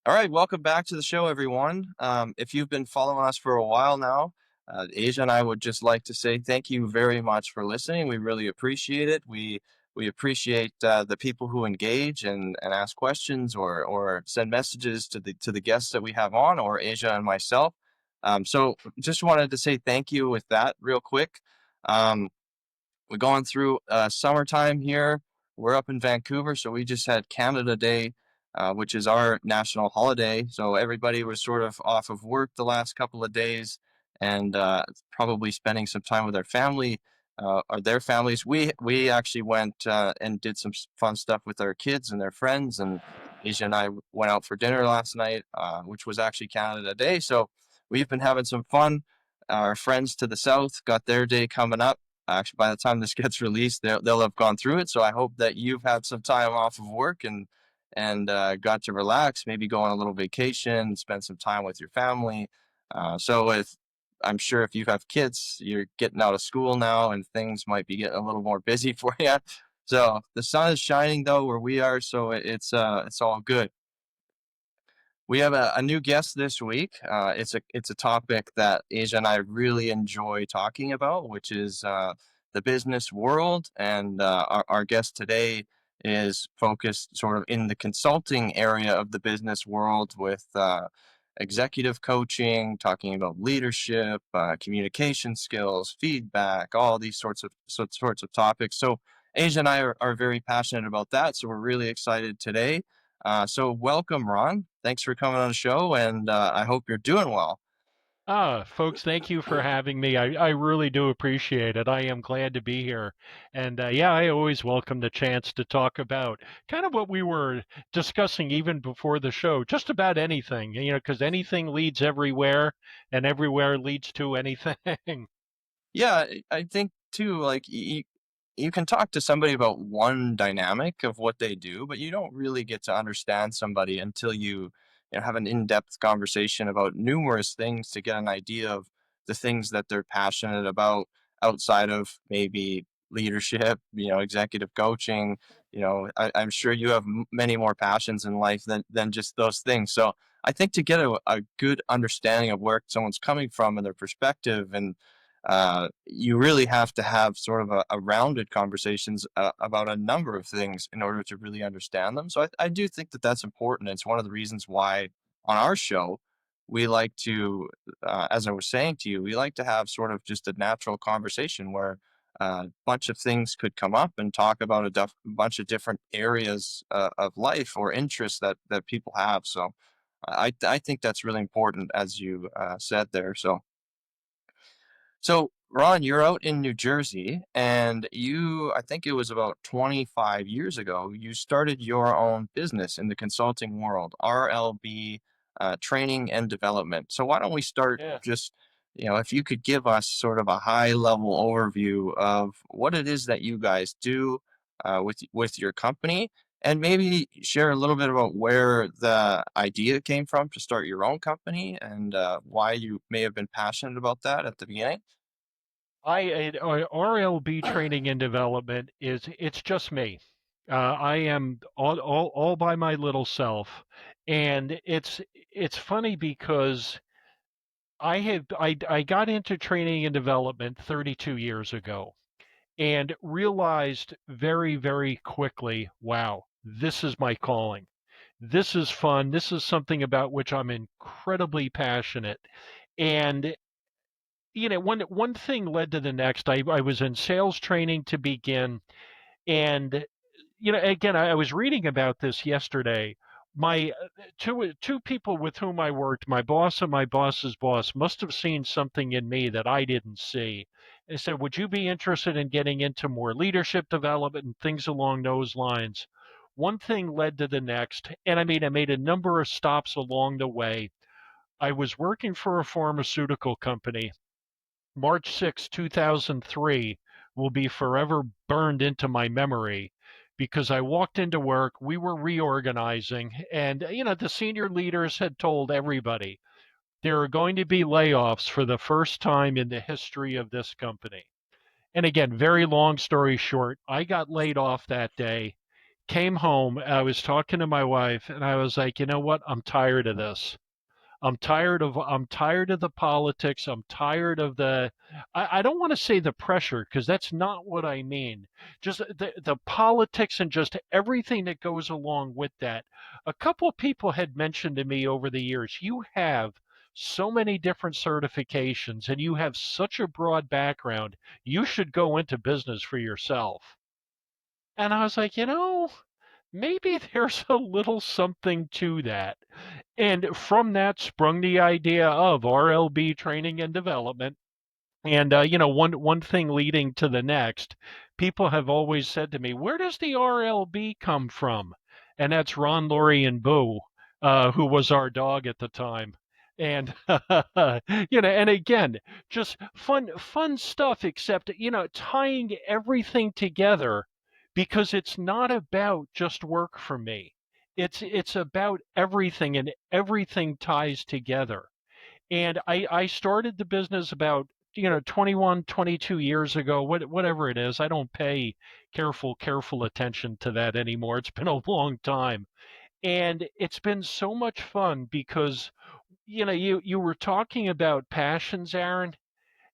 All right, welcome back to the show, everyone. If you've been following us for a while now, Asia and I would just like to say thank you very much for listening. We really appreciate it. We appreciate the people who engage and ask questions or send messages to the guests that we have on, or Asia and myself. So just wanted to say thank you with that real quick. Um, we're going through summertime here. We're up in Vancouver, so we just had Canada Day, which is our national holiday. So everybody was sort of off of work the last couple of days and probably spending some time with their family or their families. We actually went and did some fun stuff with our kids and their friends, and Asia and I went out for dinner last night, which was actually Canada Day. So we've been having some fun. Our friends to the south got their day coming up. Actually, by the time this gets released, they'll have gone through it. So I hope that you've had some time off of work and got to relax, maybe go on a little vacation, spend some time with your family. So if I'm sure if you have kids, you're getting out of school now, and things might be getting a little more busy for you. So the sun is shining though where we are, so it's all good. We have a new guest this week. It's a topic that Asia and I really enjoy talking about, which is the business world. And our guest today is focused sort of in the consulting area of the business world with executive coaching, talking about leadership, communication skills, feedback, all these sorts of topics. So Asia and I are very passionate about that. So we're really excited today. So welcome, Ron. Thanks for coming on the show, and I hope you're doing well. Folks, thank you for having me. I really do appreciate it. I am glad to be here. And yeah, I always welcome the chance to talk about kind of what we were discussing even before the show, just about anything, because anything leads everywhere and everywhere leads to anything. Yeah, I think too, like you can talk to somebody about one dynamic of what they do, but you don't really get to understand somebody until you have an in-depth conversation about numerous things to get an idea of the things that they're passionate about outside of maybe leadership, executive coaching. I'm sure you have many more passions in life than just those things. So I think to get a good understanding of where someone's coming from and their perspective and you really have to have sort of a rounded conversations about a number of things in order to really understand them. So I do think that that's important. It's one of the reasons why on our show we like to, as I was saying to you, we like to have sort of just a natural conversation where a bunch of things could come up and talk about bunch of different areas of life or interests that people have. So I think that's really important, as you said there. So, Ron, you're out in New Jersey, and I think it was about 25 years ago, you started your own business in the consulting world, RLB Training and Development. So, why don't we start Yeah. just, if you could give us sort of a high level overview of what it is that you guys do with your company, and maybe share a little bit about where the idea came from to start your own company and why you may have been passionate about that at the beginning. RLB training and development it's just me. I am all by my little self. And it's funny because I got into training and development 32 years ago and realized very, very quickly, wow, this is my calling. This is fun. This is something about which I'm incredibly passionate. And one thing led to the next. I was in sales training to begin, and again, I was reading about this yesterday. My two people with whom I worked, my boss and my boss's boss, must have seen something in me that I didn't see. They said, "Would you be interested in getting into more leadership development and things along those lines?" One thing led to the next, and I made a number of stops along the way. I was working for a pharmaceutical company. March 6, 2003 will be forever burned into my memory because I walked into work, we were reorganizing, and the senior leaders had told everybody there are going to be layoffs for the first time in the history of this company. And again, very long story short, I got laid off that day. came home. I was talking to my wife, and I was like, you know what? I'm tired of this. I'm tired of the politics. I'm tired of the I don't want to say the pressure because that's not what I mean. Just the politics and just everything that goes along with that. A couple of people had mentioned to me over the years, you have so many different certifications and you have such a broad background. You should go into business for yourself. And I was like, maybe there's a little something to that. And from that sprung the idea of RLB training and development. And one thing leading to the next, people have always said to me, "Where does the RLB come from?" And that's Ron, Lori, and Boo, who was our dog at the time. And and again, just fun stuff. Except tying everything together, because it's not about just work for me. It's about everything, and everything ties together. And I started the business about 21, 22 years ago, whatever it is. I don't pay careful attention to that anymore. It's been a long time, and it's been so much fun because you were talking about passions, Aaron.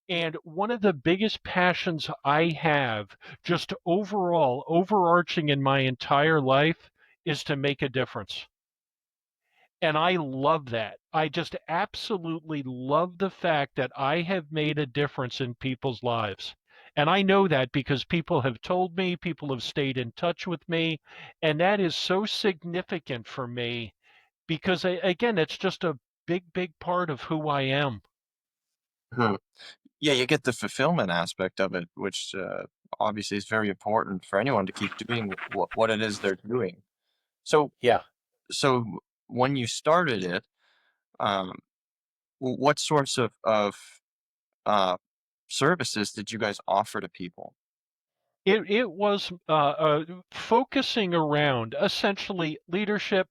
And one of the biggest passions I have, just overall overarching in my entire life, is to make a difference. And I love that. I just absolutely love the fact that I have made a difference in people's lives. And I know that because people have told me, people have stayed in touch with me, and that is so significant for me because, again, it's just a big part of who I am. Hmm. Yeah, you get the fulfillment aspect of it, which obviously is very important for anyone to keep doing what it is they're doing. So, Yeah. so when you started it, um, what sorts of uh, services did you guys offer to people? It was focusing around essentially leadership,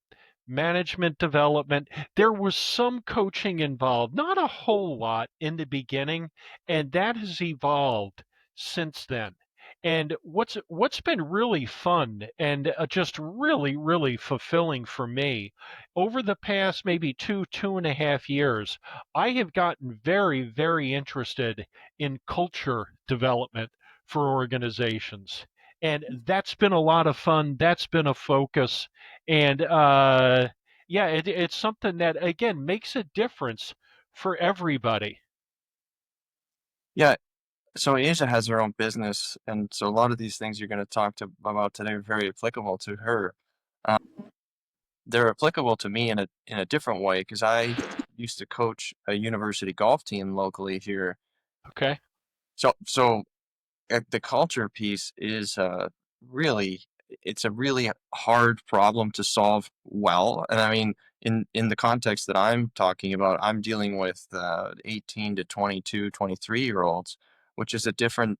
management development. There was some coaching involved, not a whole lot in the beginning, and that has evolved since then. And what's been really fun and just really fulfilling for me over the past maybe 2.5 years, I have gotten very interested in culture development for organizations. And that's been a lot of fun. That's been a focus. And yeah, it's something that, again, makes a difference for everybody. Yeah, so Asia has her own business, and so a lot of these things you're going to talk to about today are very applicable to her. Uh, they're applicable to me in a different way because I used to coach a university golf team locally here. Okay. So the culture piece is really it's a really hard problem to solve well. And I mean, in the context that I'm talking about, I'm dealing with 18 to 22, 23-year olds, which is a different,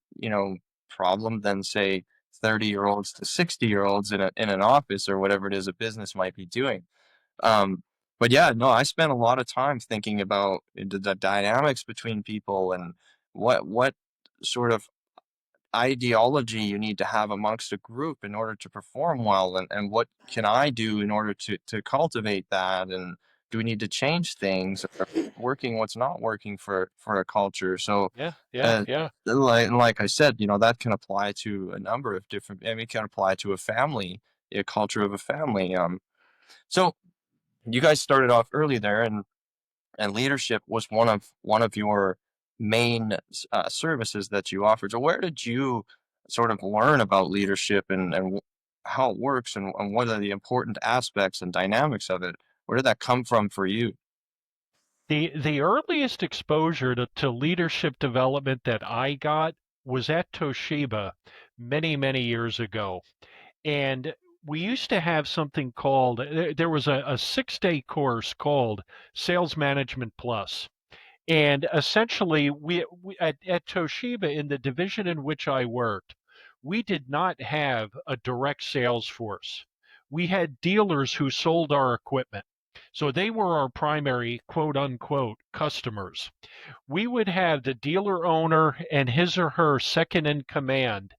problem than say 30-year-olds to 60-year-olds in an office or whatever it is a business might be doing. Um, but yeah, no, I spent a lot of time thinking about the dynamics between people and what sort of ideology you need to have amongst a group in order to perform well, and what can I do in order to cultivate that, and do we need to change things or working what's not working for a culture. So Yeah. Yeah. uh Yeah. like I said, that can apply to a number of different, I mean, it can apply to a family, a culture of a family. So you guys started off early there, and leadership was one of your main services that you offered. So where did you sort of learn about leadership and how it works, and what are the important aspects and dynamics of it? Where did that come from for you? The earliest exposure to leadership development that I got was at Toshiba many years ago. And we used to have something called, there was a 6-day course called Sales Management Plus. And essentially, we at Toshiba, in the division in which I worked, we did not have a direct sales force. We had dealers who sold our equipment. So they were our primary quote unquote customers. We would have the dealer owner and his or her second in command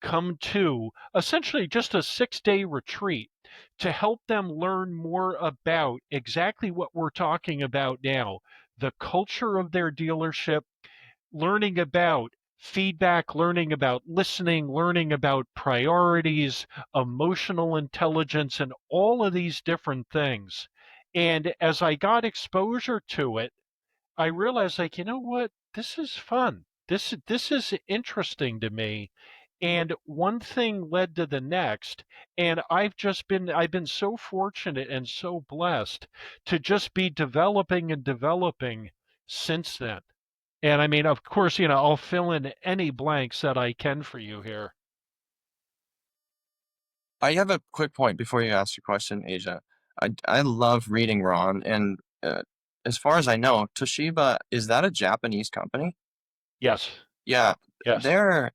come to essentially just a 6-day retreat to help them learn more about exactly what we're talking about now, the culture of their dealership, learning about feedback, learning about listening, learning about priorities, emotional intelligence, and all of these different things. And as I got exposure to it, I realized, like, you know what? This is fun. This is interesting to me. And one thing led to the next, and I've been so fortunate and so blessed to just be developing and developing since then. And I mean, of course, I'll fill in any blanks that I can for you here. I have a quick point before you ask your question, Asia. I love reading Ron, and as far as I know, Toshiba, is that a Japanese company? Yes. Yeah, Yes. they're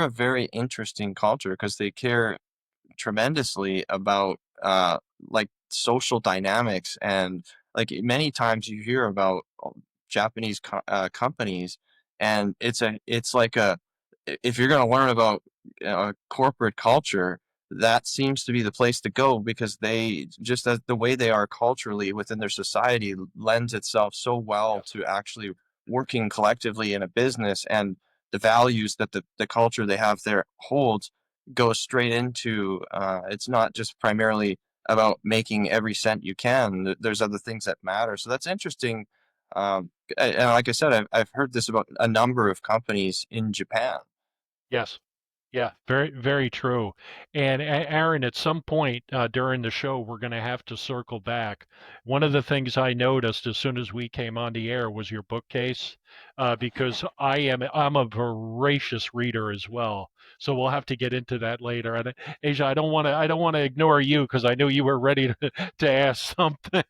a very interesting culture because they care tremendously about like social dynamics, and like many times you hear about Japanese companies, and it's like a if you're going to learn about corporate culture, that seems to be the place to go because they just as the way they are culturally within their society lends itself so well Yes. to actually working collectively in a business, and the values that the culture they have there holds goes straight into it's not just primarily about making every cent you can. There's other things that matter. So that's interesting. And like I said, I've heard this about a number of companies in Japan. Yes. Yeah, very, very true. And Aaron, at some point during the show, we're going to have to circle back. One of the things I noticed as soon as we came on the air was your bookcase, because I'm a voracious reader as well. So we'll have to get into that later. And Asia, I don't want to ignore you because I knew you were ready to ask something.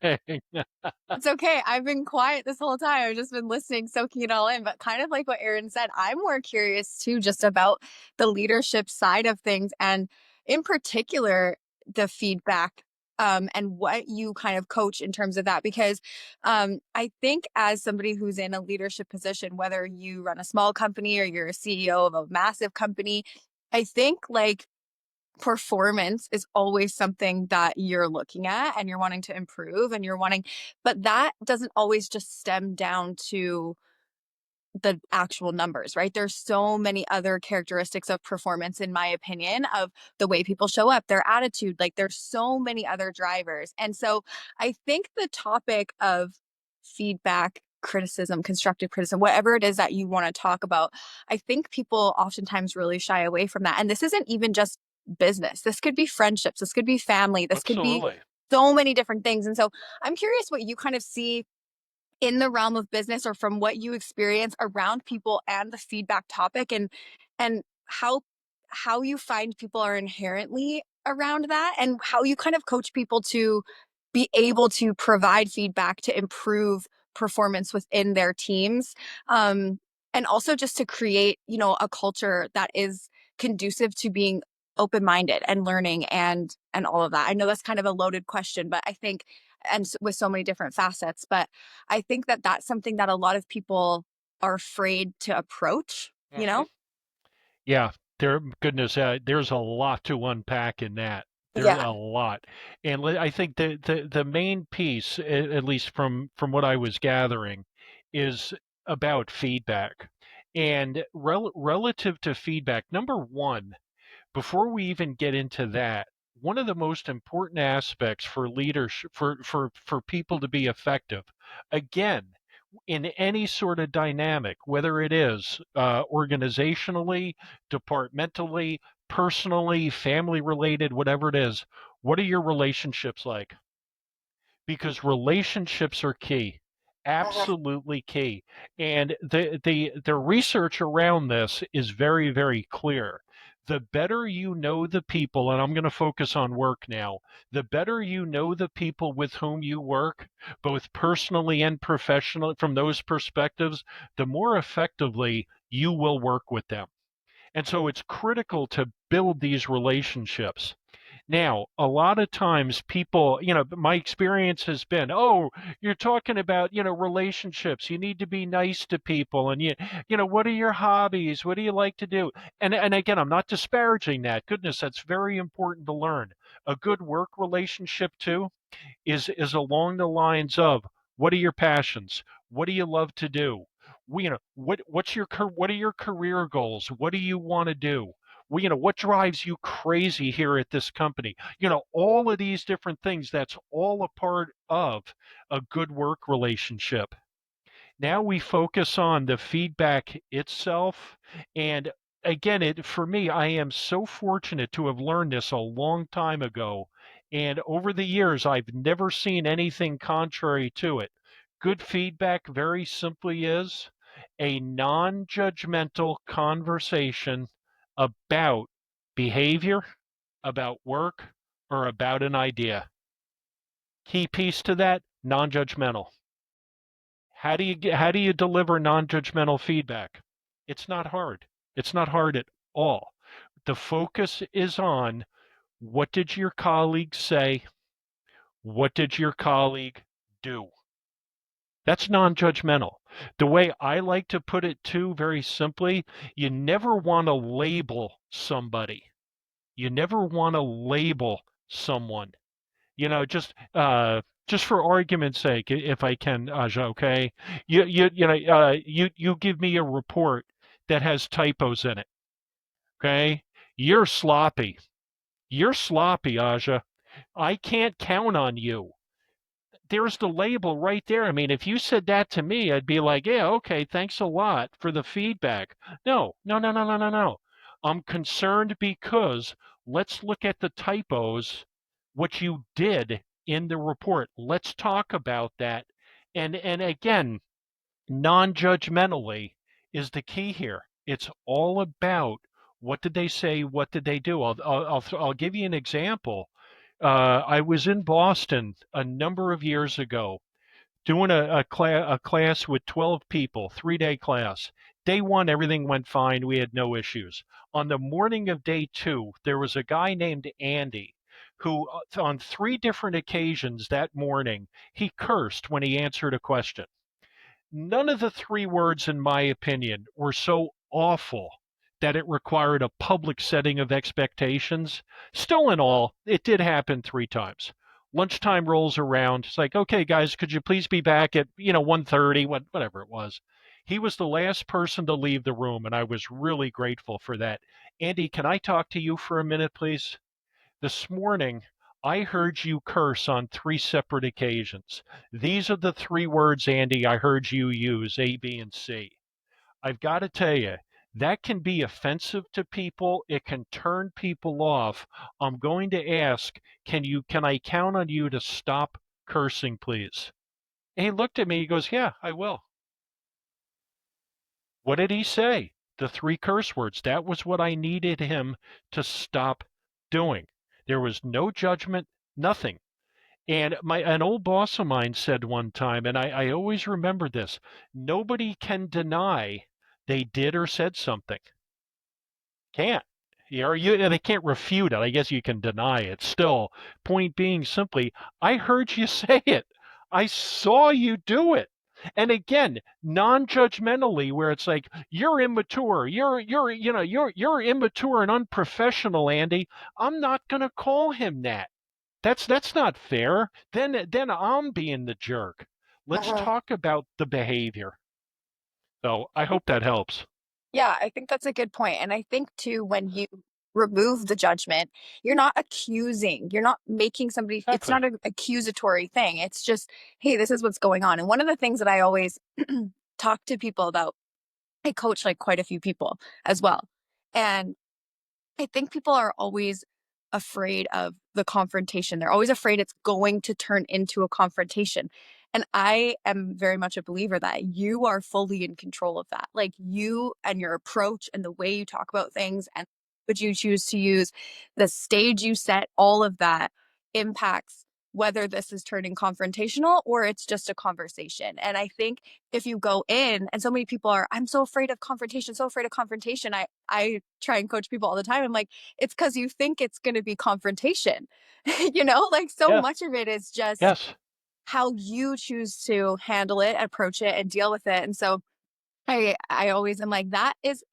It's okay. I've been quiet this whole time. I've just been listening, soaking it all in. But kind of like what Aaron said, I'm more curious too, just about the leadership side of things, and in particular, the feedback, and what you kind of coach in terms of that. Because I think as somebody who's in a leadership position, whether you run a small company or you're a CEO of a massive company, I think like performance is always something that you're looking at and you're wanting to improve and you're wanting, but that doesn't always just stem down to the actual numbers, right? There's so many other characteristics of performance, in my opinion, of the way people show up, their attitude. Like there's so many other drivers. And so I think the topic of feedback, criticism, constructive criticism, whatever it is that you want to talk about, I think people oftentimes really shy away from that. And this isn't even just business. This could be friendships. This could be family. This could be Absolutely. so many different things. And so I'm curious what you kind of see in the realm of business, or from what you experience around people and the feedback topic, and how you find people are inherently around that, and how you kind of coach people to be able to provide feedback to improve performance within their teams, um, and also just to create a culture that is conducive to being open-minded and learning, and all of that. I know that's kind of a loaded question, but I think, and with so many different facets, but I think that that's something that a lot of people are afraid to approach, you Hmm. know? Yeah, goodness, there's a lot to unpack in that. There's Yeah. a lot, and I think the main piece, at least from what I was gathering, is about feedback. And relative to feedback, number one, before we even get into that, one of the most important aspects for leadership, for people to be effective, again, in any sort of dynamic, whether it is organizationally, departmentally, personally, family related, whatever it is, what are your relationships like? Because relationships are key, Mhm. absolutely key. And the research around this is very, very clear. The better you know the people, and I'm going to focus on work now, the better you know the people with whom you work, both personally and professionally, from those perspectives, the more effectively you will work with them. And so it's critical to build these relationships. Now, a lot of times people, my experience has been, oh, you're talking about, relationships. You need to be nice to people. And what are your hobbies? What do you like to do? And again, I'm not disparaging that. Goodness, that's very important to learn. A good work relationship too is along the lines of, what are your passions? What do you love to do? What are your career goals? What do you want to do? What drives you crazy here at this company? All of these different things, that's all a part of a good work relationship. Now we focus on the feedback itself. And again, for me, I am so fortunate to have learned this a long time ago. And over the years, I've never seen anything contrary to it. Good feedback, very simply, is a non judgmental conversation about behavior, about work, or about an idea. Key piece to that, non judgmental. How do you deliver non-judgmental feedback? It's not hard. It's not hard at all. The focus is on, what did your colleague say? What did your colleague do? That's non-judgmental. The way I like to put it too, very simply, you never want to label somebody. You never want to label someone. You know, just for argument's sake, if I can, Aja, okay? You give me a report that has typos in it, okay? You're sloppy. You're sloppy, Aja. I can't count on you. There's the label right there. I mean, if you said that to me, I'd be like, yeah, okay, thanks a lot for the feedback. No, no, no, no, no, no, no. I'm concerned because let's look at the typos, what you did in the report. Let's talk about that. And again, non-judgmentally is the key here. It's all about, what did they say? What did they do? I'll give you an example. I was in Boston a number of years ago doing a class with 12 people, 3-day class. Day one, everything went fine. We had no issues. On the morning of day two, there was a guy named Andy who, on 3 different occasions that morning, he cursed when he answered a question. None of the 3 words, in my opinion, were so awful that it required a public setting of expectations. Still, in all, it did happen 3 times. Lunchtime rolls around. It's like, okay, guys, could you please be back at 1:30, whatever it was. He was the last person to leave the room, and I was really grateful for that. Andy, can I talk to you for a minute, please? This morning, I heard you curse on 3 separate occasions. These are the 3 words, Andy, I heard you use, A, B, and C. I've got to tell you, that can be offensive to people. It can turn people off. I'm going to ask, can I count on you to stop cursing, please? And he looked at me, he goes, yeah, I will. What did he say? The 3 curse words. That was what I needed him to stop doing. There was no judgment, nothing. And an old boss of mine said one time, and I always remember this: nobody can deny they did or said something. Can't. They can't refute it. I guess you can deny it. Still, point being simply, I heard you say it. I saw you do it. And again, non-judgmentally, where it's like, you're immature, you're immature and unprofessional, Andy. I'm not going to call him that. That's not fair. Then I'm being the jerk. Let's Uh-huh. talk about the behavior. So I hope that helps. Yeah, I think that's a good point. And I think too, when you remove the judgment, you're not accusing, you're not making somebody, it's Exactly. not an accusatory thing. It's just, hey, this is what's going on. And one of the things that I always talk to people about, I coach like quite a few people as well. And I think people are always afraid of the confrontation. They're always afraid it's going to turn into a confrontation. And I am very much a believer that you are fully in control of that. Like you and your approach and the way you talk about things and what you choose to use, the stage you set, all of that impacts whether this is turning confrontational or it's just a conversation. And I think if you go in, and so many people are, I'm so afraid of confrontation, so afraid of confrontation. I try and coach people all the time. I'm like, it's because you think it's going to be confrontation, like so Yeah. much of it is just Yes. how you choose to handle it, approach it, and deal with it. And so I always am like, that is,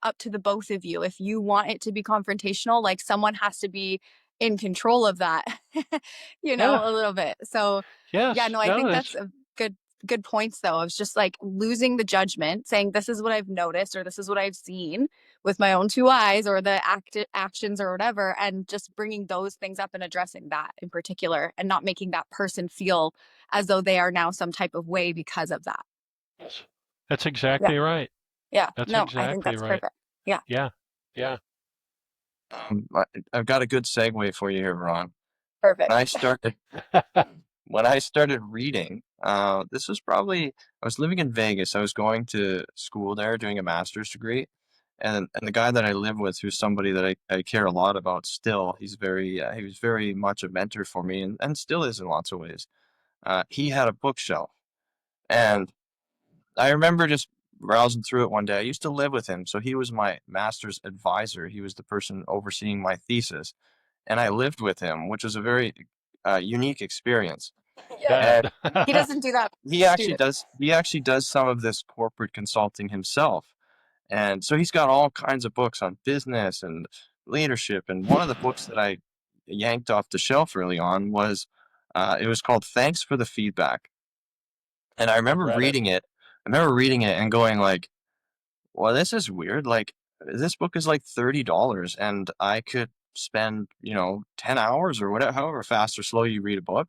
up to the both of you. If you want it to be confrontational, like someone has to be in control of that, Yeah. a little bit. So yeah, Yes. no, I No, think it's that's a good points though. It's just like losing the judgment, saying this is what I've noticed or this is what I've seen with my own two eyes or the actions or whatever, and just bringing those things up and addressing that in particular, and not making that person feel as though they are now some type of way because of that. yes. That's Yeah. exactly right. Yeah. That's No, I think exactly that's right. perfect. Yeah. Yeah. Yeah. I've got a good segue for you here, Ron. When Perfect. I started when I started reading, this was probably I was living in Vegas. I was going to school there, doing a master's degree, and the guy that I live with, who's somebody that I care a lot about still. He was very much a mentor for me, and still is in lots of ways. He had a bookshelf, and I remember just browsing through it one day. I used to live with him, so he was my master's advisor. He was the person overseeing my thesis, and I lived with him, which was a very unique experience. Yes. And Bet. He doesn't do that with he actually students. does he actually does some of this corporate consulting himself. And so he's got all kinds of books on business and leadership. And one of the books that I yanked off the shelf early on was it was called Thanks for the Feedback. And I I've remember read it. reading it. I remember reading it and going like, well, this is weird. Like this book is like $30 and I could spend, 10 hours or whatever, however fast or slow you read a book,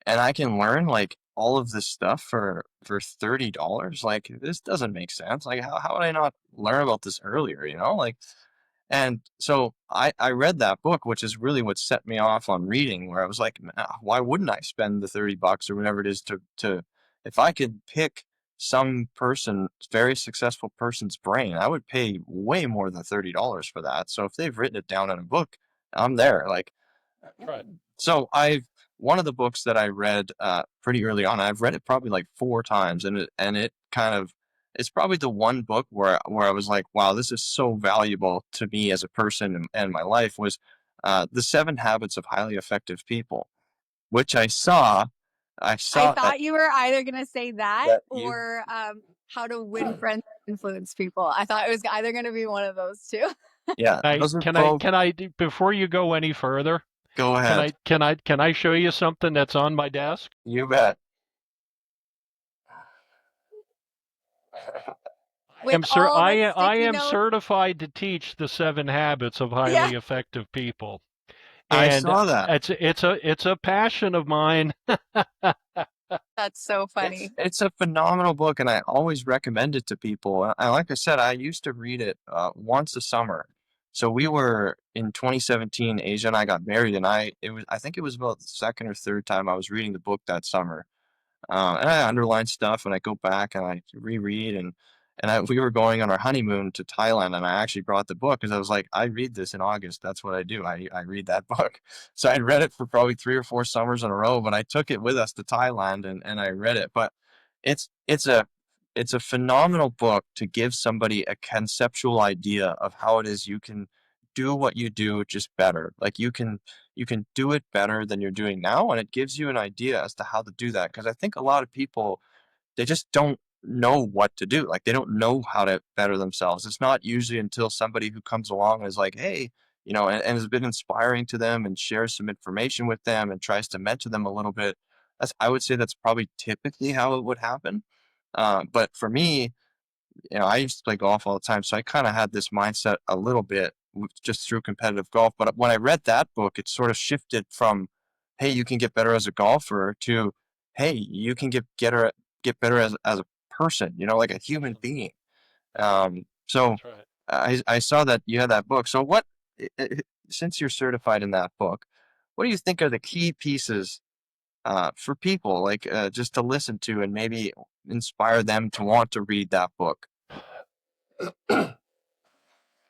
and I can learn like all of this stuff for $30. Like this doesn't make sense. Like how would I not learn about this earlier, Like, and so I read that book, which is really what set me off on reading, where I was like, why wouldn't I spend the $30 or whatever it is to if I could pick some person, very successful person's brain, I would pay way more than $30 for that. So if they've written it down in a book, I'm there. Like, Right. so I've one of the books that I read pretty early on. I've read it probably like four times, and it kind of it's probably the one book where I was like, wow, this is so valuable to me as a person and my life was the Seven Habits of Highly Effective People, which I I saw that thought you were either going to say that that you or how to win friends and influence people. I thought it was either going to be one of those two. yeah, I those are can I both. can I before you go any further, Go can ahead, I show you something that's on my desk? you bet. With all the I sticky am notes. certified to teach the 7 habits of Yeah. highly effective people. I And saw that. it's a passion of mine. That's so It's funny. it's a phenomenal book, and I always recommend it to people. Like I said, I used to read it once a summer. So we were in 2017. Asia and I got married, and I think it was about the second or third time I was reading the book that summer. And I underline stuff, and I go back and I reread, and we were going on our honeymoon to Thailand, and I actually brought the book because I was like, I read this in August. That's what I do. I read that book. So I read it for probably 3 or 4 summers in a row, but I took it with us to Thailand and I read it. But it's it's a it's a phenomenal book to give somebody a conceptual idea of how it is you can do what you do just better. Like you can do it better than you're doing now, and it gives you an idea as to how to do that, because I think a lot of people, they just don't know what to do. Like they don't know how to better themselves. It's not usually until somebody who comes along and is like, hey, and has been inspiring to them and shares some information with them and tries to mentor them a little bit. I would say that's probably typically how it would happen. But for me, I used to play golf all the time, so I kind of had this mindset a little bit just through competitive golf. But when I read that book, it sort of shifted from, "Hey, you can get better as a golfer," to, "Hey, you can get better as a person," like a human being. So That's right. I saw that you had that book. So since you're certified in that book, what do you think are the key pieces for people, like just to listen to and maybe inspire them to want to read that book?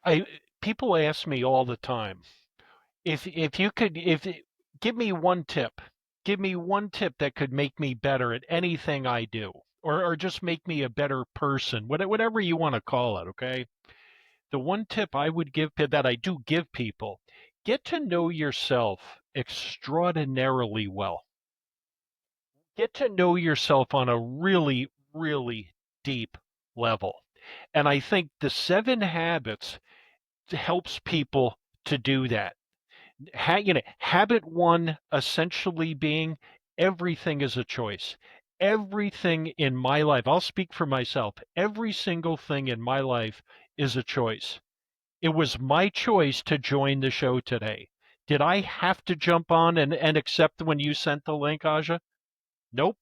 I People ask me all the time, if you could, if give me one tip give me one tip that could make me better at anything I do, or just make me a better person, whatever you want to call it, okay? The one tip I would give that I do give people, get to know yourself extraordinarily well. Get to know yourself on a really, really deep level. And I think the 7 habits helps people to do that. Habit one essentially being everything is a choice. Everything in my life, I'll speak for myself, every single thing in my life is a choice. It was my choice to join the show today. Did I have to jump on and accept when you sent the link, Aja? Nope.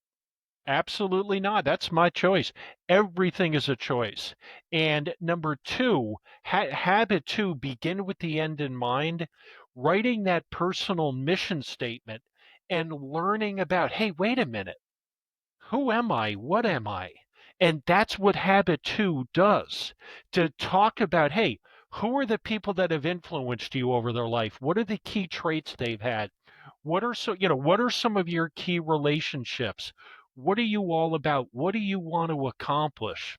Absolutely not. That's my choice. Everything is a choice. And number two, habit two, begin with the end in mind, writing that personal mission statement and learning about, hey, wait a minute, who am I? What am I? And that's what habit two does, to talk about, hey, who are the people that have influenced you over their life? What are the key traits they've had? What are some of your key relationships? What are you all about? What do you want to accomplish?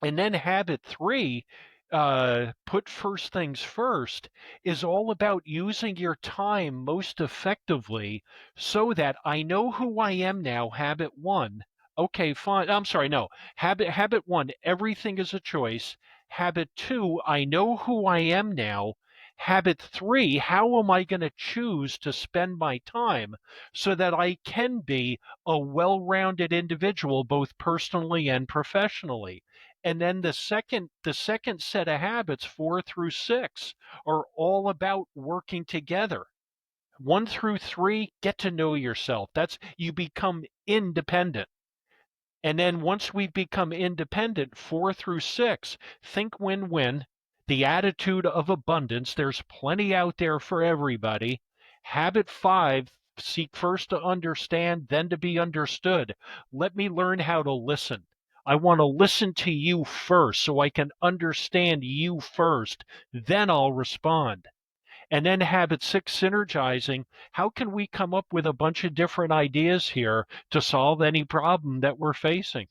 And then habit three, put first things first, is all about using your time most effectively so that I know who I am now. Habit one. Okay, fine. I'm sorry, no. Habit one, everything is a choice. Habit two, I know who I am now. Habit three, how am I going to choose to spend my time so that I can be a well rounded individual, both personally and professionally? And then the second set of habits, 4 through 6, are all about working together. 1 through 3, get to know yourself. That's you become independent. And then once we become independent, 4 through 6, think win win, the attitude of abundance. There's plenty out there for everybody. Habit 5, seek first to understand, then to be understood. Let me learn how to listen. I want to listen to you first so I can understand you first. Then I'll respond. And then habit 6, synergizing. How can we come up with a bunch of different ideas here to solve any problem that we're facing?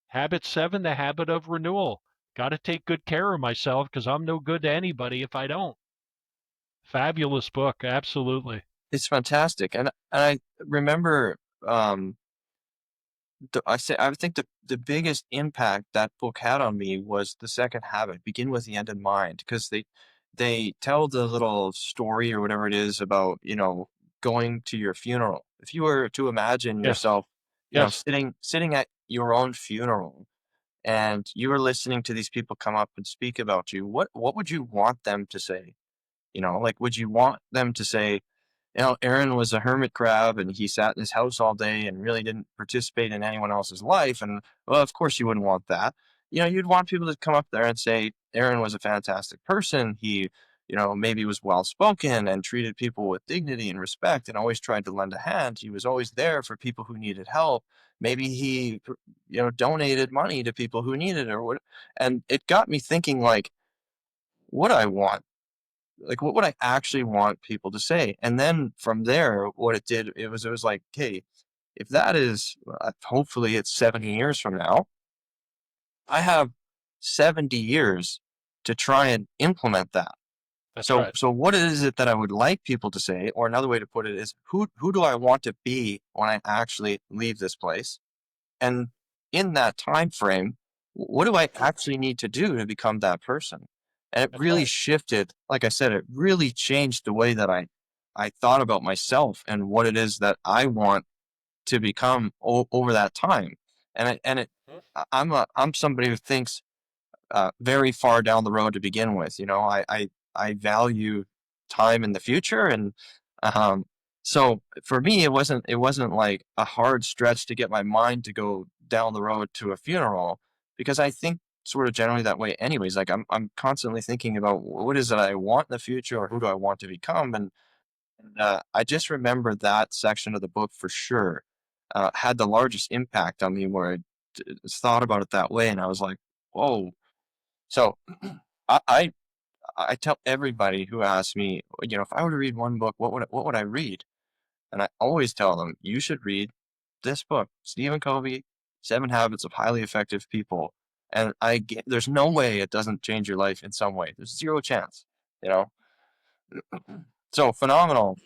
Habit 7, the habit of renewal. Got to take good care of myself because I'm no good to anybody if I don't. Fabulous book. Absolutely. It's fantastic, and I remember, um, I think the biggest impact that book had on me was the second habit, begin with the end in mind, because they tell the little story or whatever it is about, going to your funeral. If you were to imagine Yes. yourself, Yes. sitting at your own funeral and you were listening to these people come up and speak about you, what would you want them to say? Like, would you want them to say, Aaron was a hermit crab and he sat in his house all day and really didn't participate in anyone else's life? And well, of course you wouldn't want that. You'd want people to come up there and say, Aaron was a fantastic person. He, maybe was well spoken and treated people with dignity and respect and always tried to lend a hand. He was always there for people who needed help. Maybe he, donated money to people who needed it or what. And it got me thinking, like, what I want, like, what would I actually want people to say? And then from there, what it did, it was like, hey, if that is, hopefully it's 70 years from now, I have 70 years to try and implement that. That's So right. so what is it that I would like people to say? Or another way to put it is, who do I want to be when I actually leave this place? And in that time frame, what do I actually need to do to become that person? And it That's really right. shifted, like I said, it really changed the way that I thought about myself and what it is that I want to become over that time. Mhm. I'm somebody who thinks very far down the road to begin with. I value time in the future, and um, so for me, it wasn't like a hard stretch to get my mind to go down the road to a funeral, because I think sort of generally that way anyways. Like, I'm constantly thinking about what is it I want in the future, or who do I want to become. And I just remember that section of the book for sure had the largest impact on me, where I thought about it that way, and I was like, whoa. So I, I I tell everybody who asks me, if I were to read one book, what would I read? And I always tell them, you should read this book, Stephen Covey, 7 Habits of Highly Effective People. And there's no way it doesn't change your life in some way. There's zero chance, you know? So phenomenal.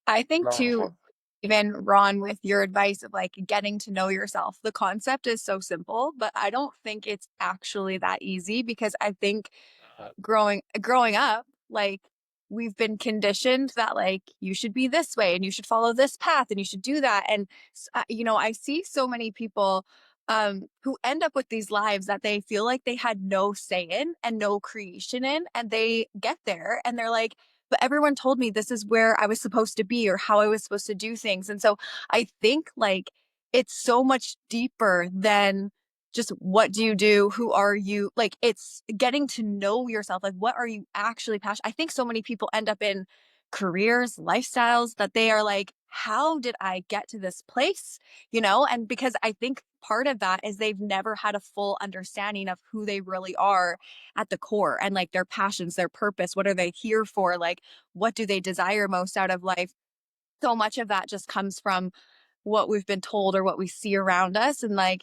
I think too, Phenomenal. even Ron, with your advice of like getting to know yourself, the concept is so simple, but I don't think it's actually that easy because I think Uh, growing up, like we've been conditioned that like you should be this way and you should follow this path and you should do that. And I see so many people who end up with these lives that they feel like they had no say in and no creation in, and they get there and they're like, but everyone told me this is where I was supposed to be or how I was supposed to do things. And so I think like it's so much deeper than just what do you do? Who are you? Like it's getting to know yourself. Like what are you actually passionate? I think so many people end up in careers, lifestyles that they are like, how did I get to this place? And because I think part of that is they've never had a full understanding of who they really are at the core and like their passions, their purpose, what are they here for? Like what do they desire most out of life? So much of that just comes from what we've been told or what we see around us. And like,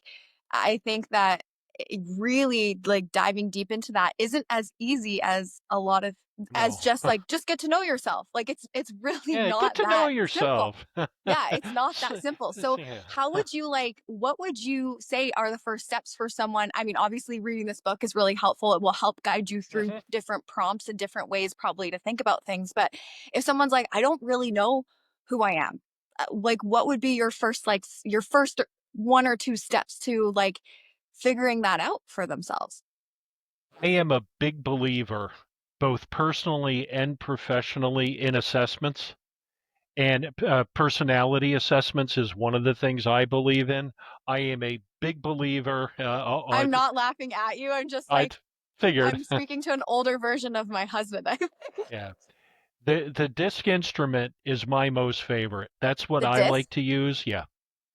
I think that really like diving deep into that isn't as easy as a lot of as no. just like just get to know yourself. Like it's really Yeah, get not to know that simple. yourself. Yeah, it's not that simple. So, Yeah. how would you like, what would you say are the first steps for someone? I mean, obviously, reading this book is really helpful. It will help guide you through Mhm. different prompts and different ways, probably, to think about things. But if someone's like, I don't really know who I am, like, what would be your first, like, your first one or two steps to like figuring that out for themselves? I am a big believer, both personally and professionally, in assessments. And personality assessments is one of the things I believe in. I am a big believer. I'm not laughing at you. I'm just I like, figured, I'm speaking to an older version of my husband. yeah. The disc instrument is my most favorite. That's what The I disc. like to use. Yeah.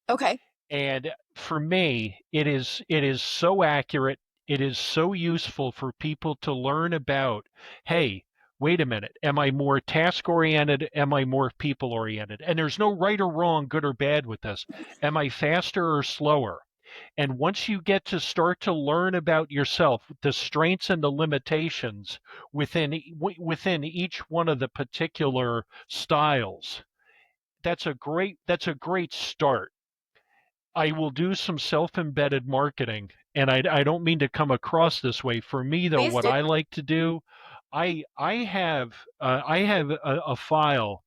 Okay. And for me, it is so accurate. It is so useful for people to learn about, hey, wait a minute, am I more task oriented? Am I more people oriented? And there's no right or wrong, good or bad with this. Am I faster or slower? And once you get to start to learn about yourself, the strengths and the limitations within each one of the particular styles, that's a great start. I will do some self-embedded marketing, and I don't mean to come across this way. For me, though, Please what do. I like to do, I have a file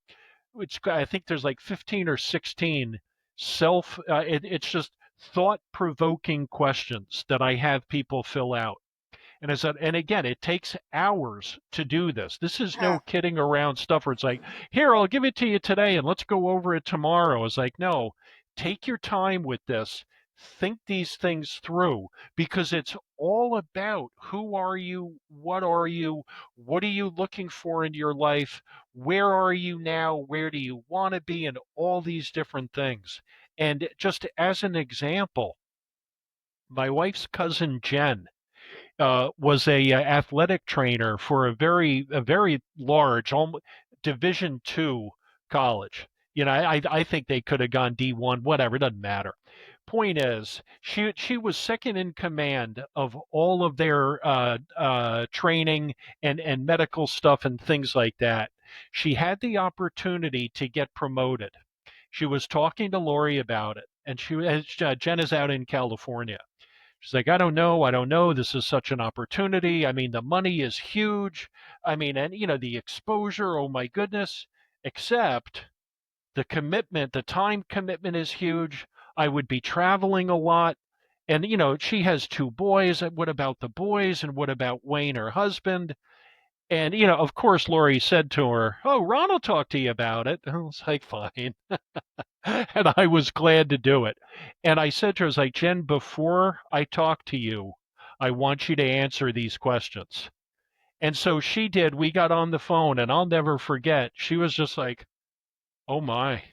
which I think there's like 15 or 16 it's just thought-provoking questions that I have people fill out. And again, it takes hours to do this. This is no Huh. kidding around stuff where it's like, here, I'll give it to you today and let's go over it tomorrow. It's like, no, take your time with this. Think these things through because it's all about who are you? What are you? What are you looking for in your life? Where are you now? Where do you want to be? And all these different things. And just as an example, my wife's cousin Jen was a athletic trainer for a very large Division II college. I think they could have gone D1, whatever, it doesn't matter. Point is, she was second in command of all of their training and medical stuff and things like that. She had the opportunity to get promoted. She was talking to Lori about it, and Jen is out in California. She's like, I don't know. This is such an opportunity. I mean, the money is huge. I mean, and the exposure, oh my goodness. Except the commitment, the time commitment is huge. I would be traveling a lot. And, she has 2 boys. What about the boys? And what about Wayne, her husband? And, of course, Lori said to her, oh, Ron will talk to you about it. I was like, fine. And I was glad to do it. And I said to her, I was like, Jen, before I talk to you, I want you to answer these questions. And so she did. We got on the phone, and I'll never forget. She was just like, "Oh my,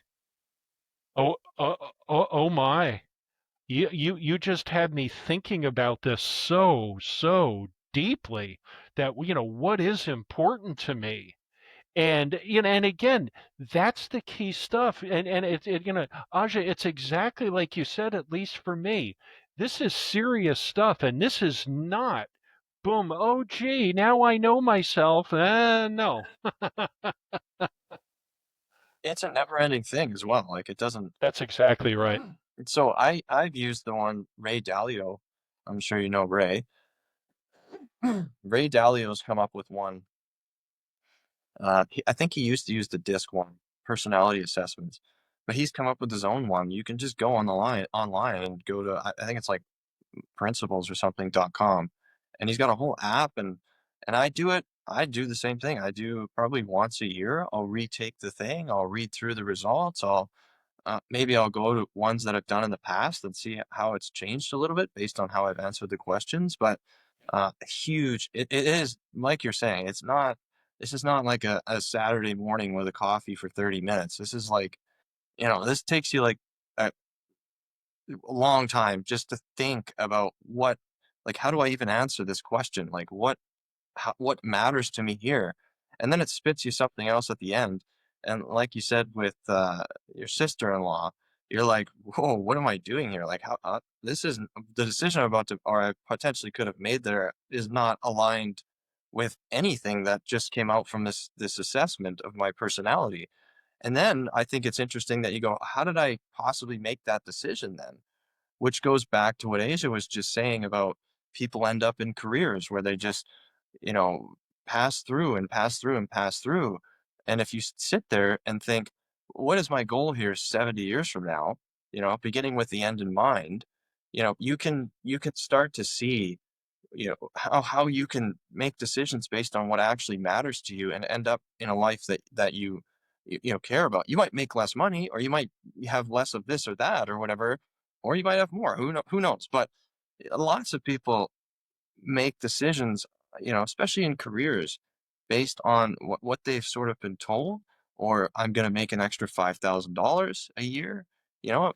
oh my, you just had me thinking about this so deeply that what is important to me." And and again, that's the key stuff. And Aja, it's exactly like you said. At least for me, this is serious stuff, and this is not boom. Oh, gee, now I know myself. No, It's a never-ending thing as well. Like it doesn't. that's exactly right. So I've used the one Ray Dalio. I'm sure you know Ray. Ray Dalio's come up with one. I think he used to use the DISC one, personality assessments, but he's come up with his own one. You can just go on the line online and go to I think it's like principles or something.com, and he's got a whole app and I do it. I do the same thing. I do probably once a year. I'll retake the thing. I'll read through the results. Maybe I'll go to ones that I've done in the past and see how it's changed a little bit based on how I've answered the questions. But huge, it is like you're saying. It's not. This is not like a Saturday morning with a coffee for 30 minutes. This is like this takes you like a long time just to think about like how do I even answer this question? Like what matters to me here? And then it spits you something else at the end. And like you said with your sister-in-law, you're like, whoa, what am I doing here? Like how this isn't the decision I'm about to or I potentially could have made there is not aligned with anything that just came out from this assessment of my personality. And then I think it's interesting that you go, how did I possibly make that decision then? Which goes back to what Asia was just saying about people end up in careers where they just, you know, pass through and pass through and pass through. And if you sit there and think, what is my goal here 70 years from now? Beginning with the end in mind, you can start to see how you can make decisions based on what actually matters to you and end up in a life that you care about. You might make less money or you might have less of this or that or whatever, or you might have more. Who knows? But lots of people make decisions, especially in careers based on what they've sort of been told, or I'm going to make an extra $5,000 a year, you know,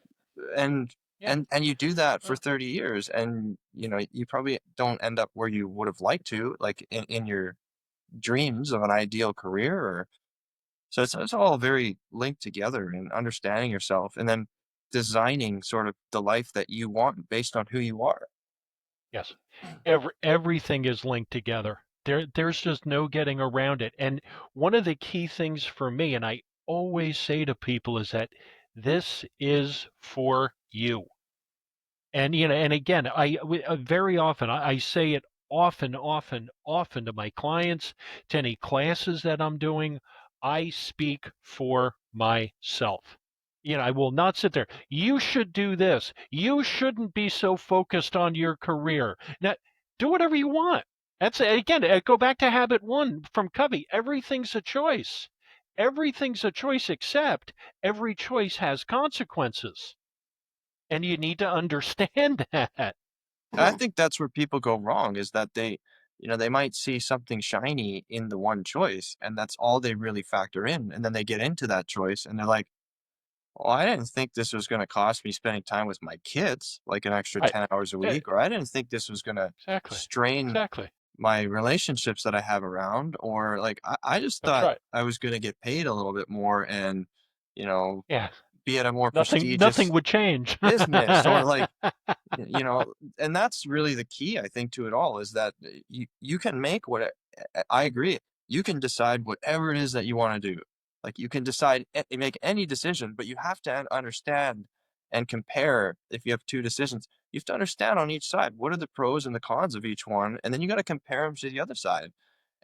and Yeah. and you do that for Well, 30 years and you probably don't end up where you would have liked to, like in your dreams of an ideal career or so it's all very linked together and understanding yourself and then designing sort of the life that you want based on who you are. yes. Everything is linked together. There's just no getting around it. And one of the key things for me, and I always say to people, is that this is for you. And and again, very often I say it often, often, often to my clients, to any classes that I'm doing. I speak for myself. I will not sit there. You should do this. You shouldn't be so focused on your career. Now, do whatever you want. That's again. Go back to habit one from Covey. Everything's a choice. Everything's a choice, except every choice has consequences. And you need to understand that. And I think that's where people go wrong is that they might see something shiny in the one choice and that's all they really factor in. And then they get into that choice and they're like, well, I didn't think this was going to cost me spending time with my kids, like an extra Right. 10 hours a Eh, week, or I didn't think this was going to exactly. strain Exactly. my relationships that I have around, or like I just That's thought right. I was going to get paid a little bit more and, you know, Yeah. be at a more Nothing prestigious would change. business or like and that's really the key I think to it all is that you can make what I agree. You can decide whatever it is that you want to do. Like you can decide make any decision, but you have to understand and compare if you have two decisions. You have to understand on each side what are the pros and the cons of each one, and then you got to compare them to the other side.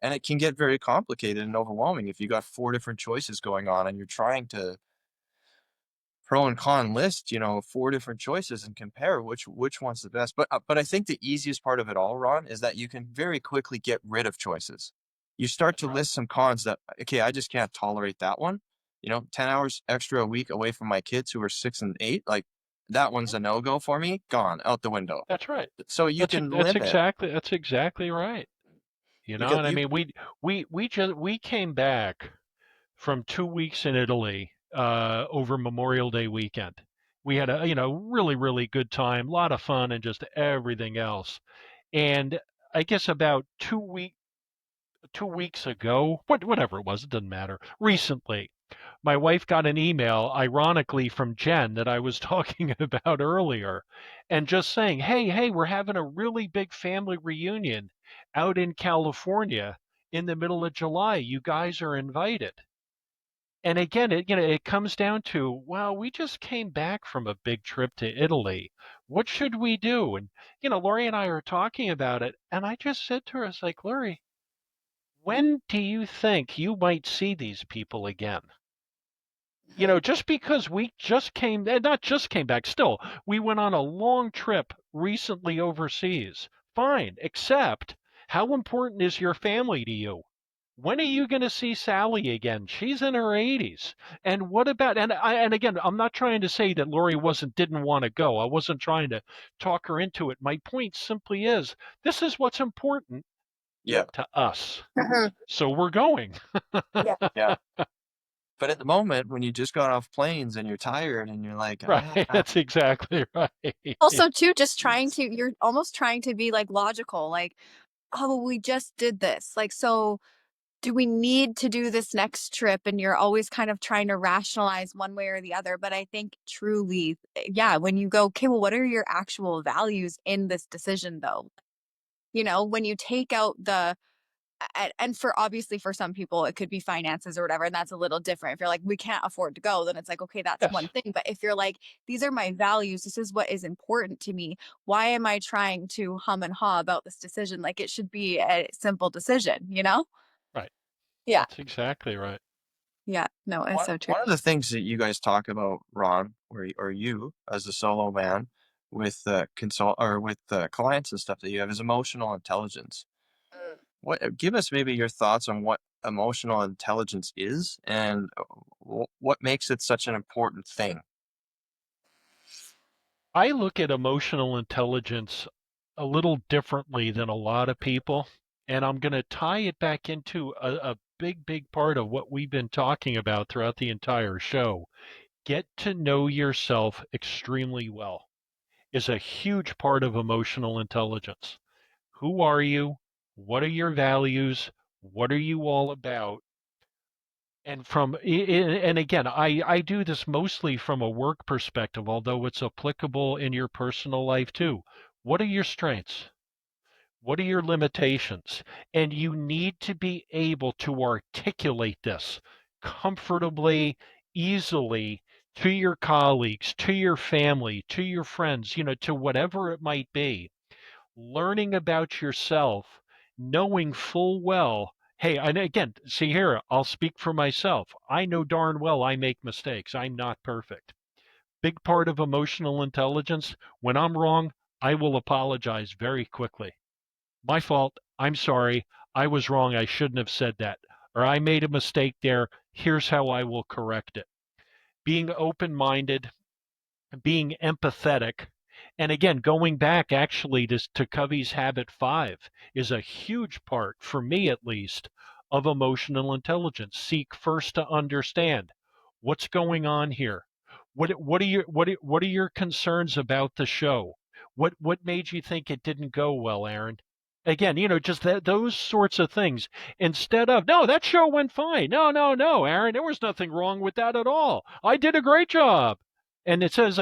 And it can get very complicated and overwhelming if you got four different choices going on and you're trying to pro and con list, four different choices and compare which one's the best. But I think the easiest part of it all, Ron, is that you can very quickly get rid of choices. You start That's to right. list some cons that okay, I just can't tolerate that one. 10 hours extra a week away from my kids who are 6 and 8, like that one's a no go for me, gone out the window. That's right. So you can limit. That's exactly right. Because And I you mean, we came back from 2 weeks in Italy over Memorial Day weekend. We had a really really good time, a lot of fun, and just everything else. And I guess about 2 weeks ago, whatever it was, it doesn't matter. Recently, my wife got an email, ironically, from Jen that I was talking about earlier, and just saying, hey, we're having a really big family reunion out in California in the middle of July. You guys are invited. And again, it comes down to, well, we just came back from a big trip to Italy. What should we do? And, Lori and I are talking about it. And I just said to her, I was like, Lori, when do you think you might see these people again? Mhm. Just because we just came, not just came back, still, we went on a long trip recently overseas. Fine, except how important is your family to you? When are you going to see Sally again? She's in her 80s. And what about, and again, I'm not trying to say that Lori didn't want to go. I wasn't trying to talk her into it. My point simply is this is what's important Yeah. to us. Mhm. So we're going. Yeah. Yeah. But at the moment, when you just got off planes and you're tired and you're like, Right. That's exactly right. Also, too, just you're almost trying to be like logical, like, oh, we just did this. Like, so do we need to do this next trip? And you're always kind of trying to rationalize one way or the other. But I think truly, yeah, when you go, okay, well, what are your actual values in this decision, though? When you take out and for obviously for some people it could be finances or whatever, and that's a little different. If you're like, we can't afford to go, then it's like, okay, that's one Yes. thing. But if you're like, these are my values, this is what is important to me, why am I trying to hum and haw about this decision? Like, it should be a simple decision. Right. Yeah. That's exactly right. Yeah, no, it's one so true. one of the things that you guys talk about, Ron, or you as a solo man with consult or with clients and stuff that you have is emotional intelligence. Mm. What give us maybe your thoughts on what emotional intelligence is and what makes it such an important thing? I look at emotional intelligence a little differently than a lot of people, and I'm going to tie it back into a big, big part of what we've been talking about throughout the entire show. Get to know yourself extremely well is a huge part of emotional intelligence. Who are you? What are your values? What are you all about? And and again, I do this mostly from a work perspective, although it's applicable in your personal life too. What are your strengths? What are your limitations? And you need to be able to articulate this comfortably, easily to your colleagues, to your family, to your friends, to whatever it might be. Learning about yourself, knowing full well, hey, and again, see here, I'll speak for myself. I know darn well I make mistakes. I'm not perfect. Big part of emotional intelligence, when I'm wrong, I will apologize very quickly. My fault. I'm sorry. I was wrong. I shouldn't have said that. Or I made a mistake there. Here's how I will correct it. Being open minded, being empathetic. And again, going back actually to Covey's Habit 5 is a huge part, for me at least, of emotional intelligence. Seek first to understand what's going on here. What are your concerns about the show? What made you think it didn't go well, Aaron? Again, just those sorts of things. Instead of, no, that show went fine. No, no, no, Aaron, there was nothing wrong with that at all. I did a great job. And it says,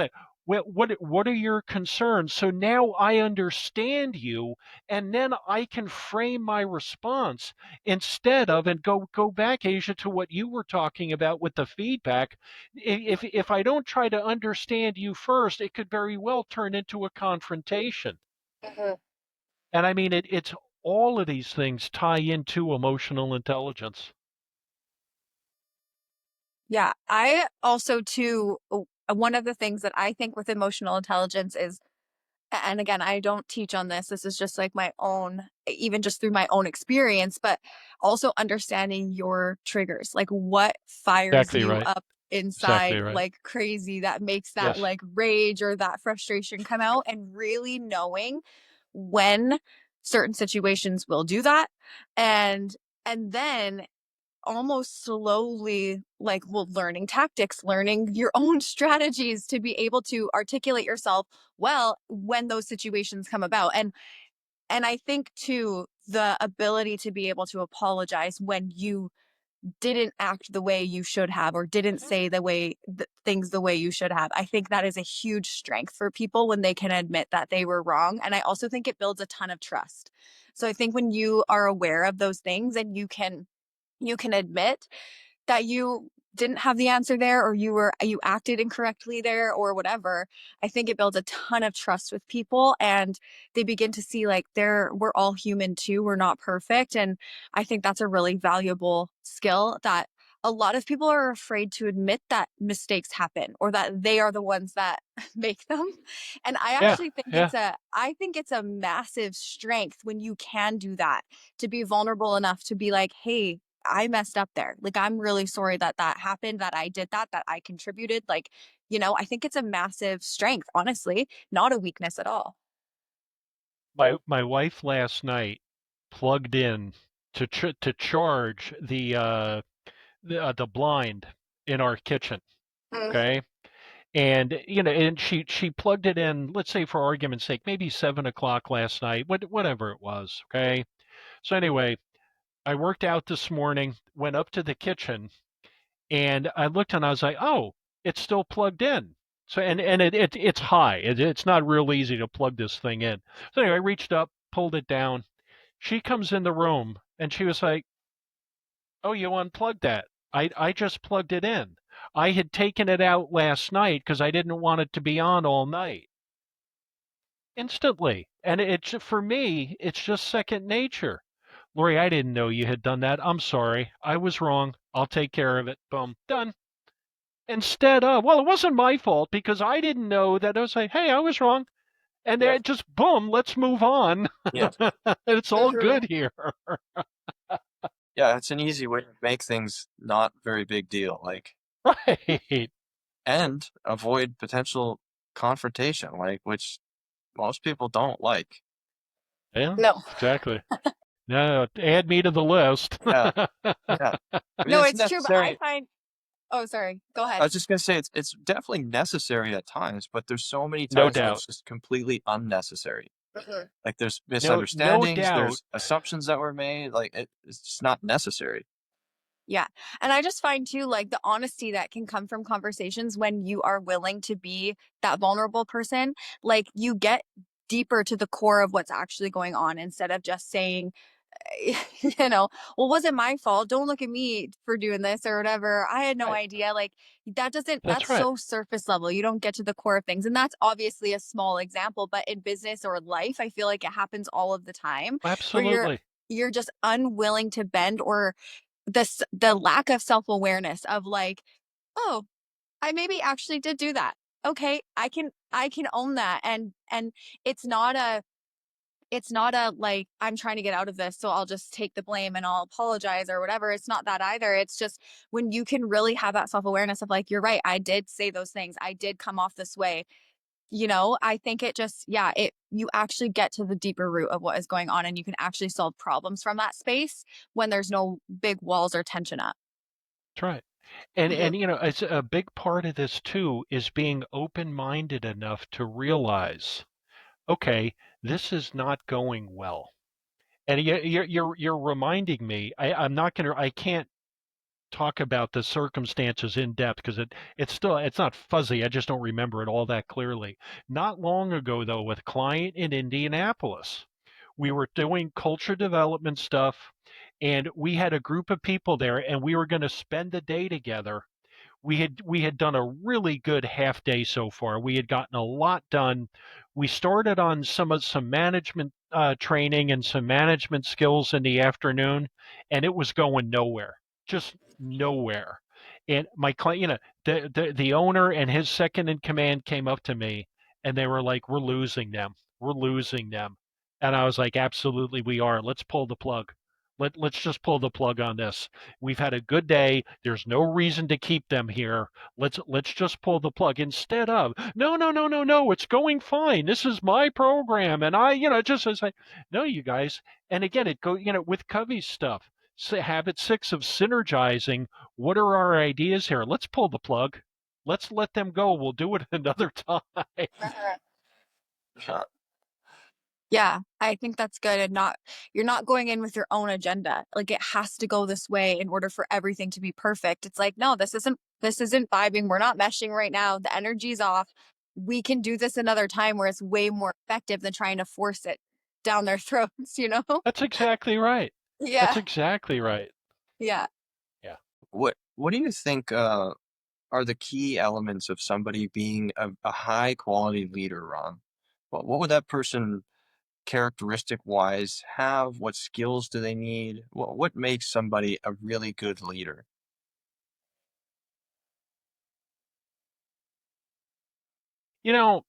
well, what are your concerns? So now I understand you, and then I can frame my response instead of, and go back, Asia, to what you were talking about with the feedback. If I don't try to understand you first, it could very well turn into a confrontation. Mhm. And I mean, it's all of these things tie into emotional intelligence. Yeah, I also too, one of the things that I think with emotional intelligence is, and again, I don't teach on this. This is just like my own, even just through my own experience, but also understanding your triggers, like what fires Exactly you right. up Exactly inside right. like crazy, that makes that Yes. like rage or that frustration come out, and really knowing when certain situations will do that. And then almost slowly, like, well, learning tactics, learning your own strategies to be able to articulate yourself well when those situations come about. And I think too, the ability to be able to apologize when you didn't act the way you should have or didn't Mhm. say things the way you should have. I think that is a huge strength for people when they can admit that they were wrong. And I also think it builds a ton of trust. So I think when you are aware of those things and you can admit that you didn't have the answer there, or you acted incorrectly there, or whatever, I think it builds a ton of trust with people, and they begin to see like we're all human too, we're not perfect. And I think that's a really valuable skill that a lot of people are afraid to admit that mistakes happen or that they are the ones that make them. And I Yeah, actually think yeah. it's a massive strength when you can do that, to be vulnerable enough to be like, hey, I messed up there. Like, I'm really sorry that that happened, that I did that I contributed. Like, I think it's a massive strength, honestly, not a weakness at all. My wife last night plugged in to charge the blind in our kitchen. Mhm. Okay. And she plugged it in, let's say for argument's sake, maybe 7 o'clock last night, whatever it was. Okay. So anyway, I worked out this morning, went up to the kitchen, and I looked and I was like, oh, it's still plugged in. So and it's high. It's not real easy to plug this thing in. So anyway, I reached up, pulled it down. She comes in the room and she was like, oh, you unplugged that. I just plugged it in. I had taken it out last night because I didn't want it to be on all night. Instantly. And for me, it's just second nature. Lori, I didn't know you had done that. I'm sorry. I was wrong. I'll take care of it. Boom. Done. Instead of, well, it wasn't my fault because I didn't know that. I was like, hey, I was wrong. And Yeah. then just boom, let's move on. Yeah. It's all Mhm. good here. Yeah. It's an easy way to make things not very big deal. Like, Right. and avoid potential confrontation, like, which most people don't like. Yeah, No, exactly. No, add me to the list. Yeah. Yeah. I mean, no, it's it's true. But I necessary. find, oh, sorry, go I ahead. was just gonna say it's definitely necessary at times, but there's so many No times where doubt. it's just completely unnecessary. Mhm. Like, there's No misunderstandings, doubt. there's assumptions that were made, like, it's just not necessary. Yeah. And I just find too, like the honesty that can come from conversations when you are willing to be that vulnerable person, like you get deeper to the core of what's actually going on instead of just saying, you know, well, was it my fault? Don't look at me for doing this or whatever. I had no Right. idea. Like That's that's right. so surface level. You don't get to the core of things. And that's obviously a small example, but in business or life, I feel like it happens all of the time where Absolutely. you're just unwilling to bend, or the lack of self-awareness of like, oh, I maybe actually did do that. Okay, I can own that. And it's not a like I'm trying to get out of this, so I'll just take the blame and I'll apologize or whatever. It's not that either. It's just when you can really have that self-awareness of like, you're right, I did say those things. I did come off this way. I think it just, yeah, you actually get to the deeper root of what is going on, and you can actually solve problems from that space when there's no big walls or tension up. That's right. And Mhm. and it's a big part of this too is being open-minded enough to realize, okay, this is not going well. And you're reminding me. I can't talk about the circumstances in depth because it's not fuzzy. I just don't remember it all that clearly. Not long ago though, with a client in Indianapolis, we were doing culture development stuff, and we had a group of people there, and we were going to spend the day together. We had done a really good half day so far. We had gotten a lot done. We started on some management training and some management skills in the afternoon, and it was going nowhere, just nowhere. And my client, the owner and his second in command came up to me, and they were like, "We're losing them. We're losing them." And I was like, "Absolutely, we are. Let's pull the plug. Let's just pull the plug on this. We've had a good day. There's no reason to keep them here. Let's just pull the plug instead of no, no, no, no, no. It's going fine. This is my program, and just as I no, you guys. And again, it go with Covey's stuff. Habit 6 of synergizing. What are our ideas here? Let's pull the plug. Let's let them go. We'll do it another time. Uh-huh. Yeah. Yeah, I think that's good, and not you're not going in with your own agenda. Like, it has to go this way in order for everything to be perfect. It's like, no, this isn't vibing. We're not meshing right now. The energy's off. We can do this another time where it's way more effective than trying to force it down their throats, you know? That's exactly right. That's Yeah. exactly right. Yeah. Yeah. What do you think are the key elements of somebody being a high quality leader, Ron? What would that person characteristic wise have? What skills do they need? What makes somebody a really good leader? You know,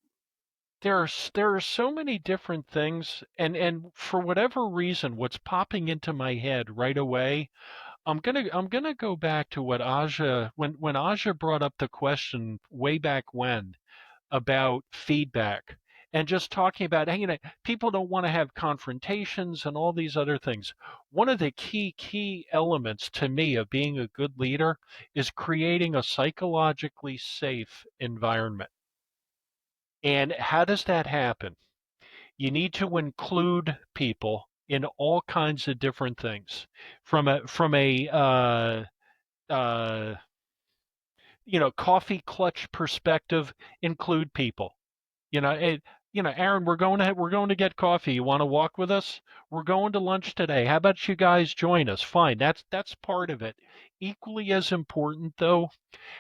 there are so many different things, and for whatever reason, what's popping into my head right away, I'm gonna go back to what Aja when Aja brought up the question way back when about feedback and just talking about, hey, people don't want to have confrontations and all these other things. One of the key elements to me of being a good leader is creating a psychologically safe environment. And how does that happen? You need to include people in all kinds of different things. From a uh, coffee clutch perspective, include people. It, Aaron, we're going to get coffee. You want to walk with us? We're going to lunch today. How about you guys join us? Fine. That's part of it. Equally as important though,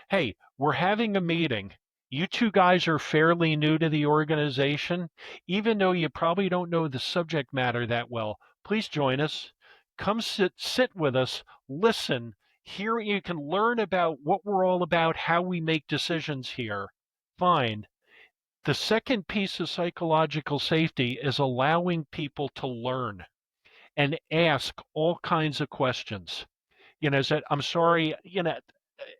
hey, we're having a meeting. You two guys are fairly new to the organization. Even though you probably don't know the subject matter that well, please join us. Come sit with us, listen. Here you can learn about what we're all about, how we make decisions here. Fine. The second piece of psychological safety is allowing people to learn and ask all kinds of questions. Said, I'm sorry,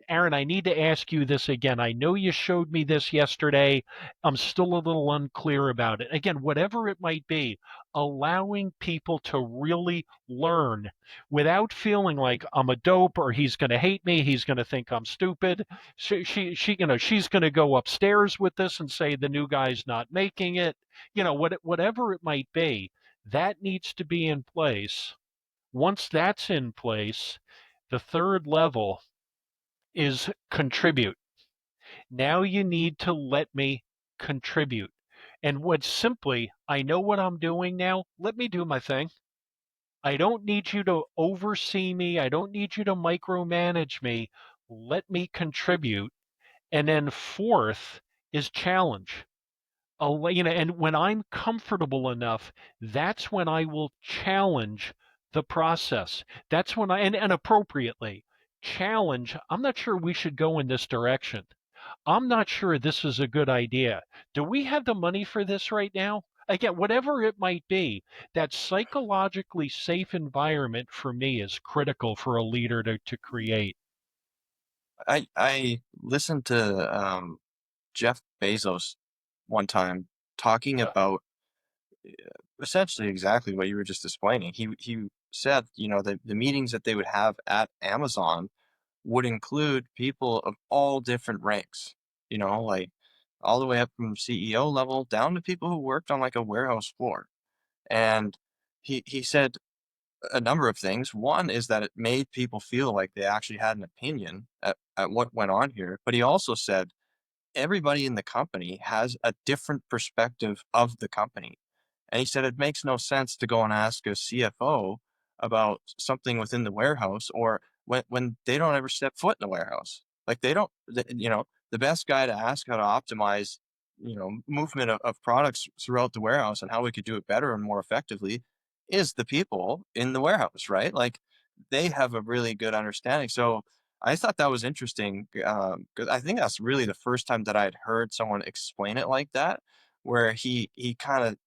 Aaron, I need to ask you this again. I know you showed me this yesterday. I'm still a little unclear about it. Again, whatever it might be, allowing people to really learn without feeling like I'm a dope or he's going to hate me. He's going to think I'm stupid. She's going to go upstairs with this and say the new guy's not making it. Whatever it might be, that needs to be in place. Once that's in place, the third level is contribute. Now you need to let me contribute. And what simply, I know what I'm doing now. Let me do my thing. I don't need you to oversee me. I don't need you to micromanage me. Let me contribute. And then fourth is challenge. And when I'm comfortable enough, that's when I will challenge the process. That's when and appropriately challenge. I'm not sure we should go in this direction. I'm not sure this is a good idea. Do we have the money for this right now? Again, whatever it might be, that psychologically safe environment for me is critical for a leader to create. I listened to Jeff Bezos one time talking Yeah. about essentially exactly what you were just explaining. He said, the meetings that they would have at Amazon would include people of all different ranks, like all the way up from CEO level down to people who worked on like a warehouse floor. And he said a number of things. One is that it made people feel like they actually had an opinion at what went on here. But he also said everybody in the company has a different perspective of the company. And he said it makes no sense to go and ask a CFO about something within the warehouse or when they don't ever step foot in the warehouse. Like they don't, the best guy to ask how to optimize, movement of products throughout the warehouse and how we could do it better and more effectively is the people in the warehouse, right? Like they have a really good understanding. So I thought that was interesting, 'cause I think that's really the first time that I had heard someone explain it like that, where he kinda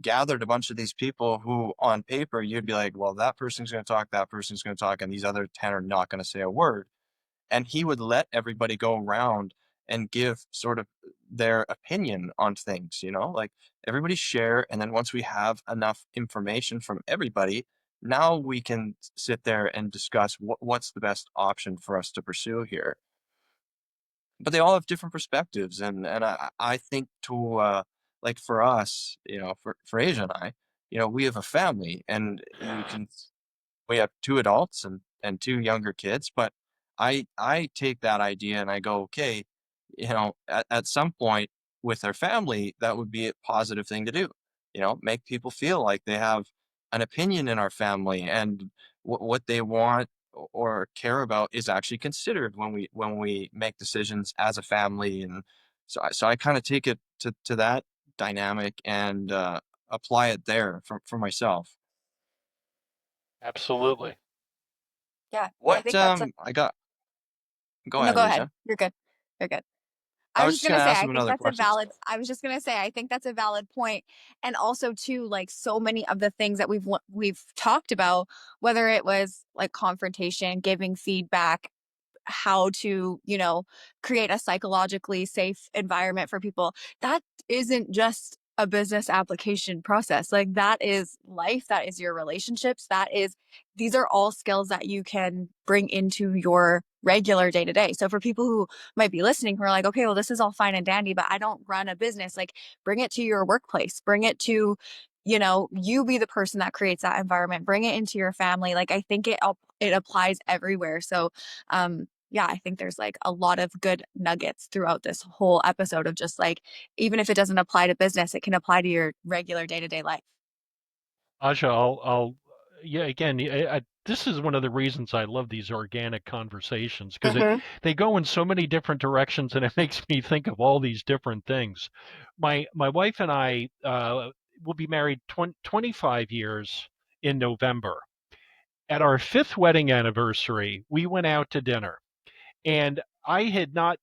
gathered a bunch of these people who on paper you'd be like, well, that person's gonna talk, that person's gonna talk, and these other 10 are not gonna say a word. And he would let everybody go around and give sort of their opinion on things, like everybody share. And then once we have enough information from everybody, now we can sit there and discuss what's the best option for us to pursue here. But they all have different perspectives. And I think to like for us, for Asia and I, we have a family, and you can we have 2 adults and 2 younger kids, but I take that idea and I go, "Okay, at some point with our family, that would be a positive thing to do." Make people feel like they have an opinion in our family, and what they want or care about is actually considered when we make decisions as a family. And so I kind of take it to that dynamic and apply it there for myself. Absolutely. Yeah, I What think that's a I got Go no, ahead, go ahead. Asia. You're good. You're good. I I was was just just gonna gonna say, ask I him think another that's a question. valid I was just gonna say, I think that's a valid point. And also too, like so many of the things that we've talked about, whether it was like confrontation, giving feedback, how to, create a psychologically safe environment for people. That isn't just a business application process. Like that is life, that is your relationships, these are all skills that you can bring into your regular day to day. So for people who might be listening who are like, okay, well, this is all fine and dandy, but I don't run a business, like bring it to your workplace, bring it to, you be the person that creates that environment, bring it into your family. Like I think it applies everywhere. So yeah, I think there's like a lot of good nuggets throughout this whole episode of just like, even if it doesn't apply to business, it can apply to your regular day to day life. Aja, yeah, again, this is one of the reasons I love these organic conversations because Hmm. they go in so many different directions, and it makes me think of all these different things. My wife and I will be married 25 years in November. At our fifth wedding anniversary, we went out to dinner, and I had not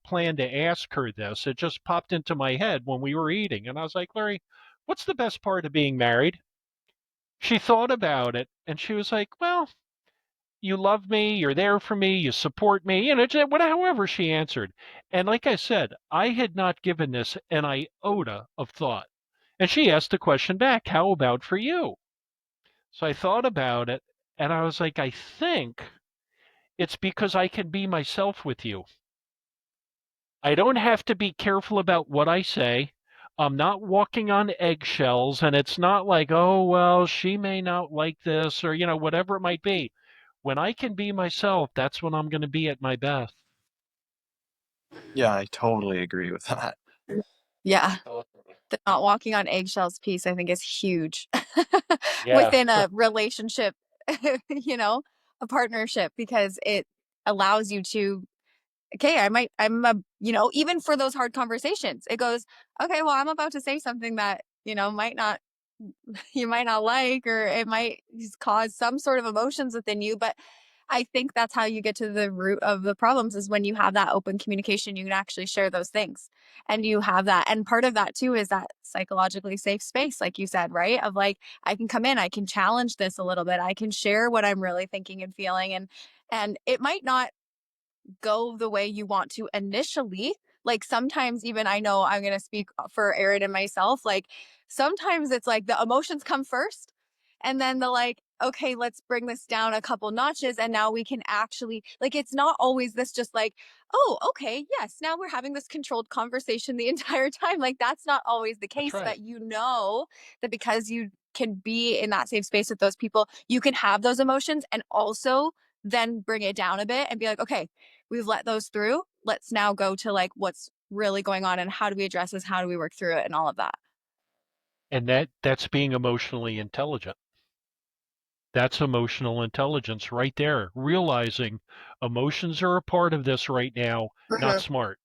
planned to ask her this. It just popped into my head when we were eating, and I was like, Larry, what's the best part of being married? She thought about it and she was like, "Well, you love me, you're there for me, you support me," however she answered. And like I said, I had not given this an iota of thought. And she asked the question back, "How about for you?" So I thought about it and I was like, I think it's because I can be myself with you. I don't have to be careful about what I say. I'm not walking on eggshells, and it's not like, oh, well, she may not like this or, whatever it might be. When I can be myself, that's when I'm going to be at my best. Yeah, I totally agree with that. Yeah. Totally. The not walking on eggshells piece, I think, is huge Yeah, within a relationship, you know, a partnership, because it allows you to, okay, even for those hard conversations, it goes, okay, well, I'm about to say something that, might not, you might not like, or it might cause some sort of emotions within you. But I think that's how you get to the root of the problems, is when you have that open communication, you can actually share those things, and you have that. And part of that too is that psychologically safe space, like you said, right? Of like, I can come in, I can challenge this a little bit, I can share what I'm really thinking and feeling. And it might not go the way you want to initially. Like sometimes, even I know I'm going to speak for Erin and myself, like sometimes it's like the emotions come first, and then the like, okay, let's bring this down a couple notches. And now we can actually, like, it's not always this just like, oh, okay, yes, now we're having this controlled conversation the entire time. Like, that's not always the that's case. right. But that because you can be in that safe space with those people, you can have those emotions and also then bring it down a bit and be like, okay, we've let those through. Let's now go to like what's really going on and how do we address this? How do we work through it and all of that? And that's being emotionally intelligent. That's emotional intelligence right there. Realizing emotions are a part of this right now, not Mhm. smart.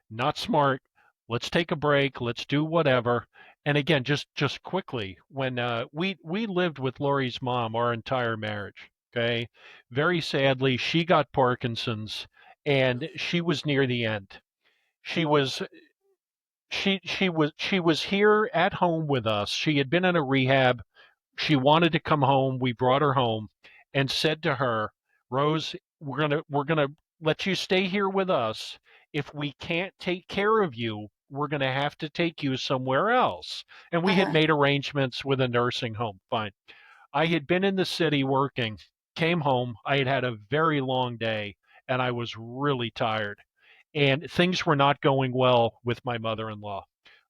Not smart. Let's take a break. Let's do whatever. And again, just quickly, when we lived with Lori's mom our entire marriage. Okay, very sadly, she got Parkinson's, and she was near the end. She was she was here at home with us. She had been in a rehab. She wanted to come home. We brought her home and said to her, Rose, we're gonna let you stay here with us. If we can't take care of you, we're gonna have to take you somewhere else. And we had Uh-huh. made arrangements with a nursing home. Fine. I had been in the city working, came home. I had had a very long day and I was really tired. And things were not going well with my mother in law.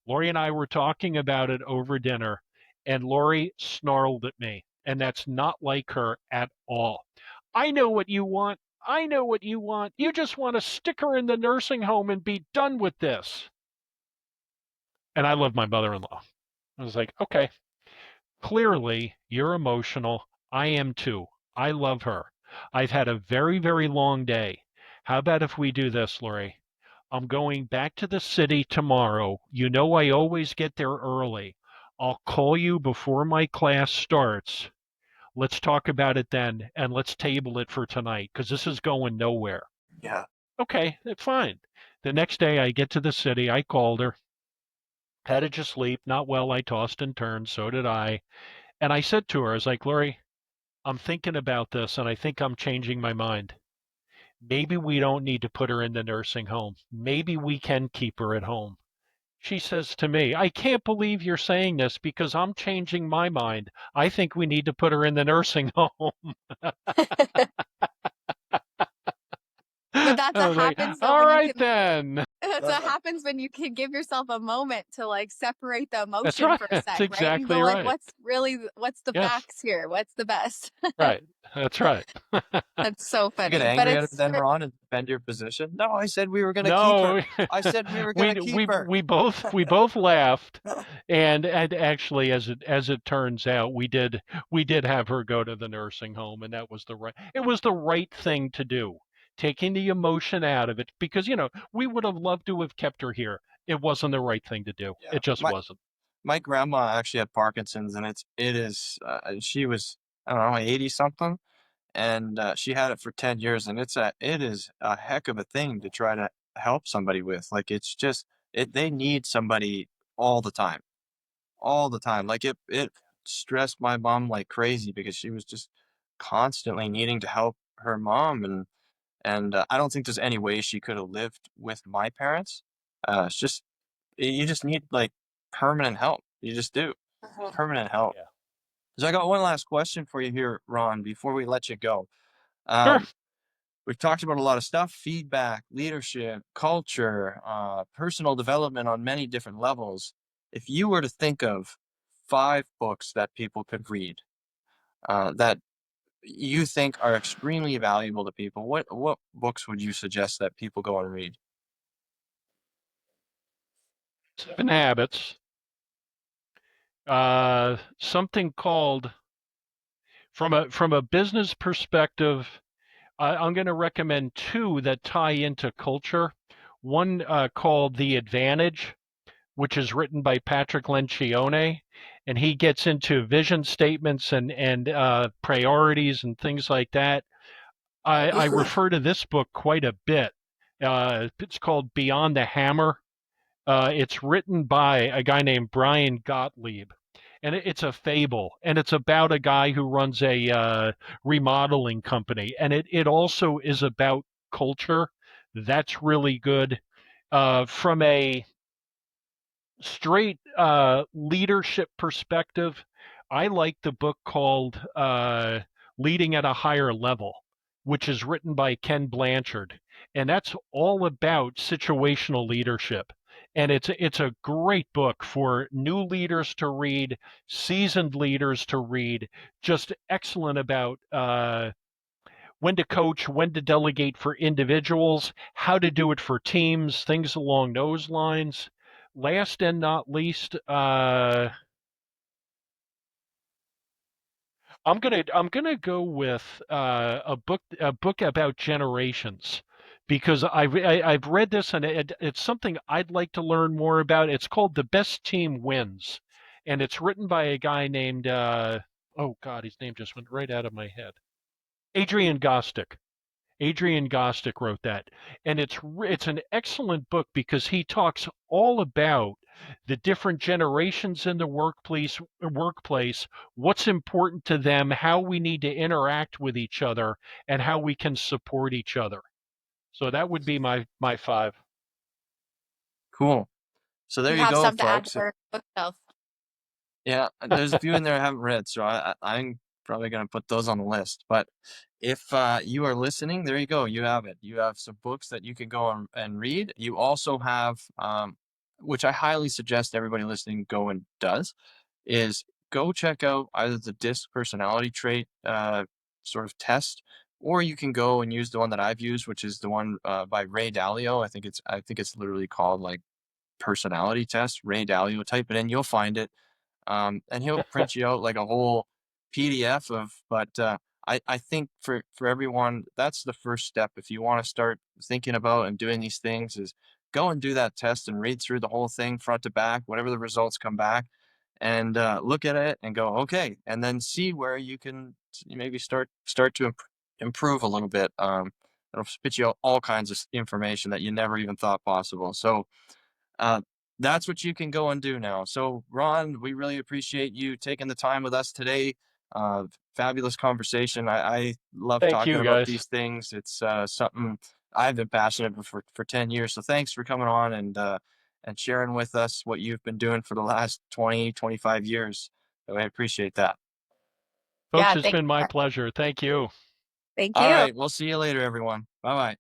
Lori and I were talking about it over dinner, and Lori snarled at me. And that's not like her at all. I know what you want. I know what you want. You just want to stick her in the nursing home and be done with this. And I love my mother in law. I was like, okay, clearly you're emotional. I am too. I love her. I've had a very, very long day. How about if we do this, Lori? I'm going back to the city tomorrow. You know I always get there early. I'll call you before my class starts. Let's talk about it then, and let's table it for tonight because this is going nowhere. Yeah. Okay, that's fine. The next day I get to the city. I called her. How did you sleep? Not well. I tossed and turned. So did I. And I said to her, I was like, Lori, I'm thinking about this and I think I'm changing my mind. Maybe we don't need to put her in the nursing home. Maybe we can keep her at home. She says to me, I can't believe you're saying this because I'm changing my mind. I think we need to put her in the nursing home. But I that's what was like, happens though all when you right can then. that's what Uh, happens when you can give yourself a moment to like separate the That's emotion right. for a That's sec, right? And go exactly like, right. what's the Yes, facts here? What's the best? right. That's right. That's so you get funny. But angry at her it's then, Ron, and defend your position. No, I said we were going to keep her. No, I said we were going we to keep we her. we both laughed, and actually, as it turns out, we did have her go to the nursing home, and it was the right thing to do, taking the emotion out of it because we would have loved to have kept her here. It wasn't the right thing to do. Yeah. It just wasn't. My grandma actually had Parkinson's, and she was, I don't know, 80 something, and she had it for 10 years, and it is a heck of a thing to try to help somebody with. Like it's just they need somebody all the time, all the time. Like it stressed my mom like crazy because she was just constantly needing to help her mom, and I don't think there's any way she could have lived with my parents. It's just you just need like permanent help. You just do permanent help. Yeah. So I got one last question for you here, Ron, before we let you go. Sure. Um, we've talked about a lot of stuff: feedback, leadership, culture, personal development on many different levels. If you were to think of 5 books that people could read that you think are extremely valuable to people, what books would you suggest that people go and read? 7 Habits. Something called from a business perspective. I'm going to recommend two that tie into culture. One called The Advantage, which is written by Patrick Lencioni, and he gets into vision statements and priorities and things like that. I refer to this book quite a bit. It's called Beyond the Hammer. It's written by a guy named Brian Gottlieb, and it's a fable, and it's about a guy who runs a remodeling company, and it also is about culture. That's really good. From a straight leadership perspective, I like the book called Leading at a Higher Level, which is written by Ken Blanchard. And that's all about situational leadership. And it's a great book for new leaders to read, seasoned leaders to read, just excellent about when to coach, when to delegate for individuals, how to do it for teams, things along those lines. Last and not least, I'm gonna go with a book about generations because I've read this and it's something I'd like to learn more about. It's called The Best Team Wins, and it's written by a guy named oh God, his name just went right out of my head. Adrian Gostick. Adrian Gostick wrote that, and it's an excellent book because he talks all about the different generations in the workplace, what's important to them, how we need to interact with each other, and how we can support each other. So that would be my five. Cool. So there You you have go, some to add to folks. our bookshelf. Yeah, there's a few in there I haven't read, so I'm probably gonna put those on the list. But if you are listening, there you go. You have it. You have some books that you can go and read. You also have which I highly suggest everybody listening go and does, is go check out either the DISC personality trait sort of test, or you can go and use the one that I've used, which is the one by Ray Dalio. I think it's literally called like personality test. Ray Dalio. Type it in, you'll find it, and he'll print you out like a whole PDF of. But I think for everyone, that's the first step. If you want to start thinking about and doing these things, is go and do that test and read through the whole thing front to back, whatever the results come back, and look at it and go okay, and then see where you can maybe start to improve a little bit. It'll spit you out all kinds of information that you never even thought possible. So uh, that's what you can go and do now. So, Ron, we really appreciate you taking the time with us today. Uh, Fabulous conversation. I love Thank talking you, about guys. these things. It's something I've been passionate about for 10 years. So, thanks for coming on and sharing with us what you've been doing for the last 20, 25 years. So I appreciate that. Folks, Yeah, it's been my pleasure. Thank you. thank All you. right. We'll see you later, everyone. Bye bye.